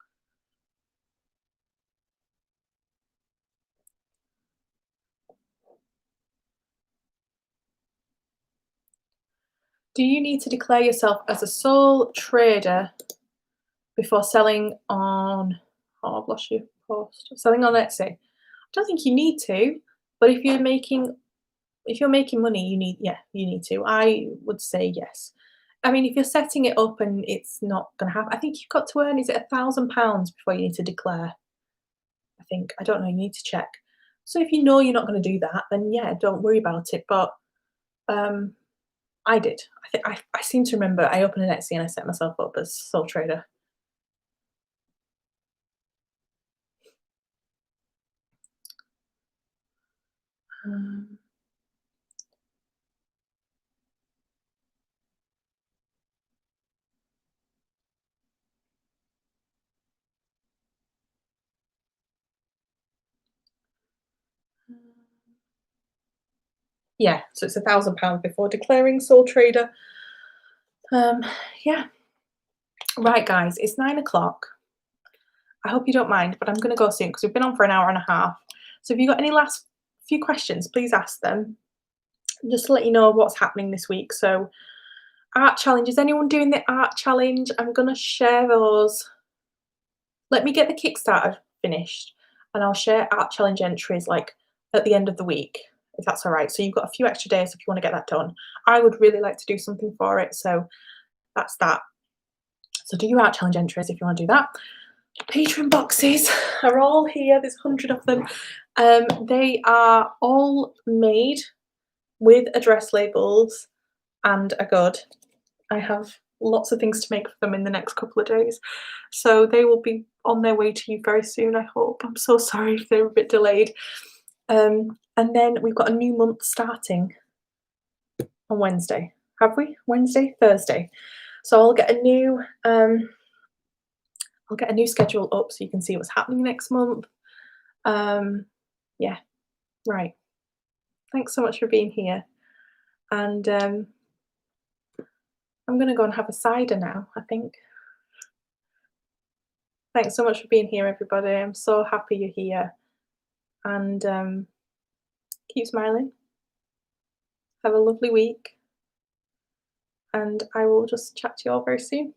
Do you need to declare yourself as a sole trader before selling on, oh, I've lost your post, selling on Etsy? I don't think you need to, but if you're making money, you need to. I would say yes. I mean, if you're setting it up and it's not going to happen, I think you've got to earn, is it £1,000 before you need to declare? I think, I don't know, you need to check. So if you know you're not going to do that, then yeah, don't worry about it. But I did. I think I seem to remember I opened an Etsy and I set myself up as sole trader. Um, yeah, so it's £1,000 before declaring sole trader. Yeah. Right, guys, it's 9 o'clock. I hope you don't mind, but I'm going to go soon because we've been on for an hour and a half. So if you've got any last few questions, please ask them. Just to let you know what's happening this week. So art challenge, is anyone doing the art challenge? I'm going to share those. Let me get the Kickstarter finished and I'll share art challenge entries like at the end of the week, if that's all right. So you've got a few extra days if you want to get that done. I would really like to do something for it. So that's that. So do your art challenge entries if you want to do that. Patreon boxes are all here. There's 100 of them. They are all made with address labels and are good. I have lots of things to make for them in the next couple of days. So they will be on their way to you very soon, I hope. I'm so sorry if they're a bit delayed. And then we've got a new month starting on Wednesday. Have we? Wednesday? Thursday. So I'll get a new schedule up so you can see what's happening next month. Yeah, right. Thanks so much for being here. And I'm going to go and have a cider now, I think. Thanks so much for being here, everybody. I'm so happy you're here. And keep smiling. Have a lovely week. And I will just chat to you all very soon.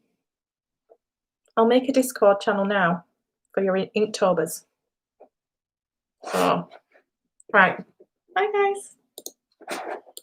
I'll make a Discord channel now for your Inktober's. So, right. Bye, guys.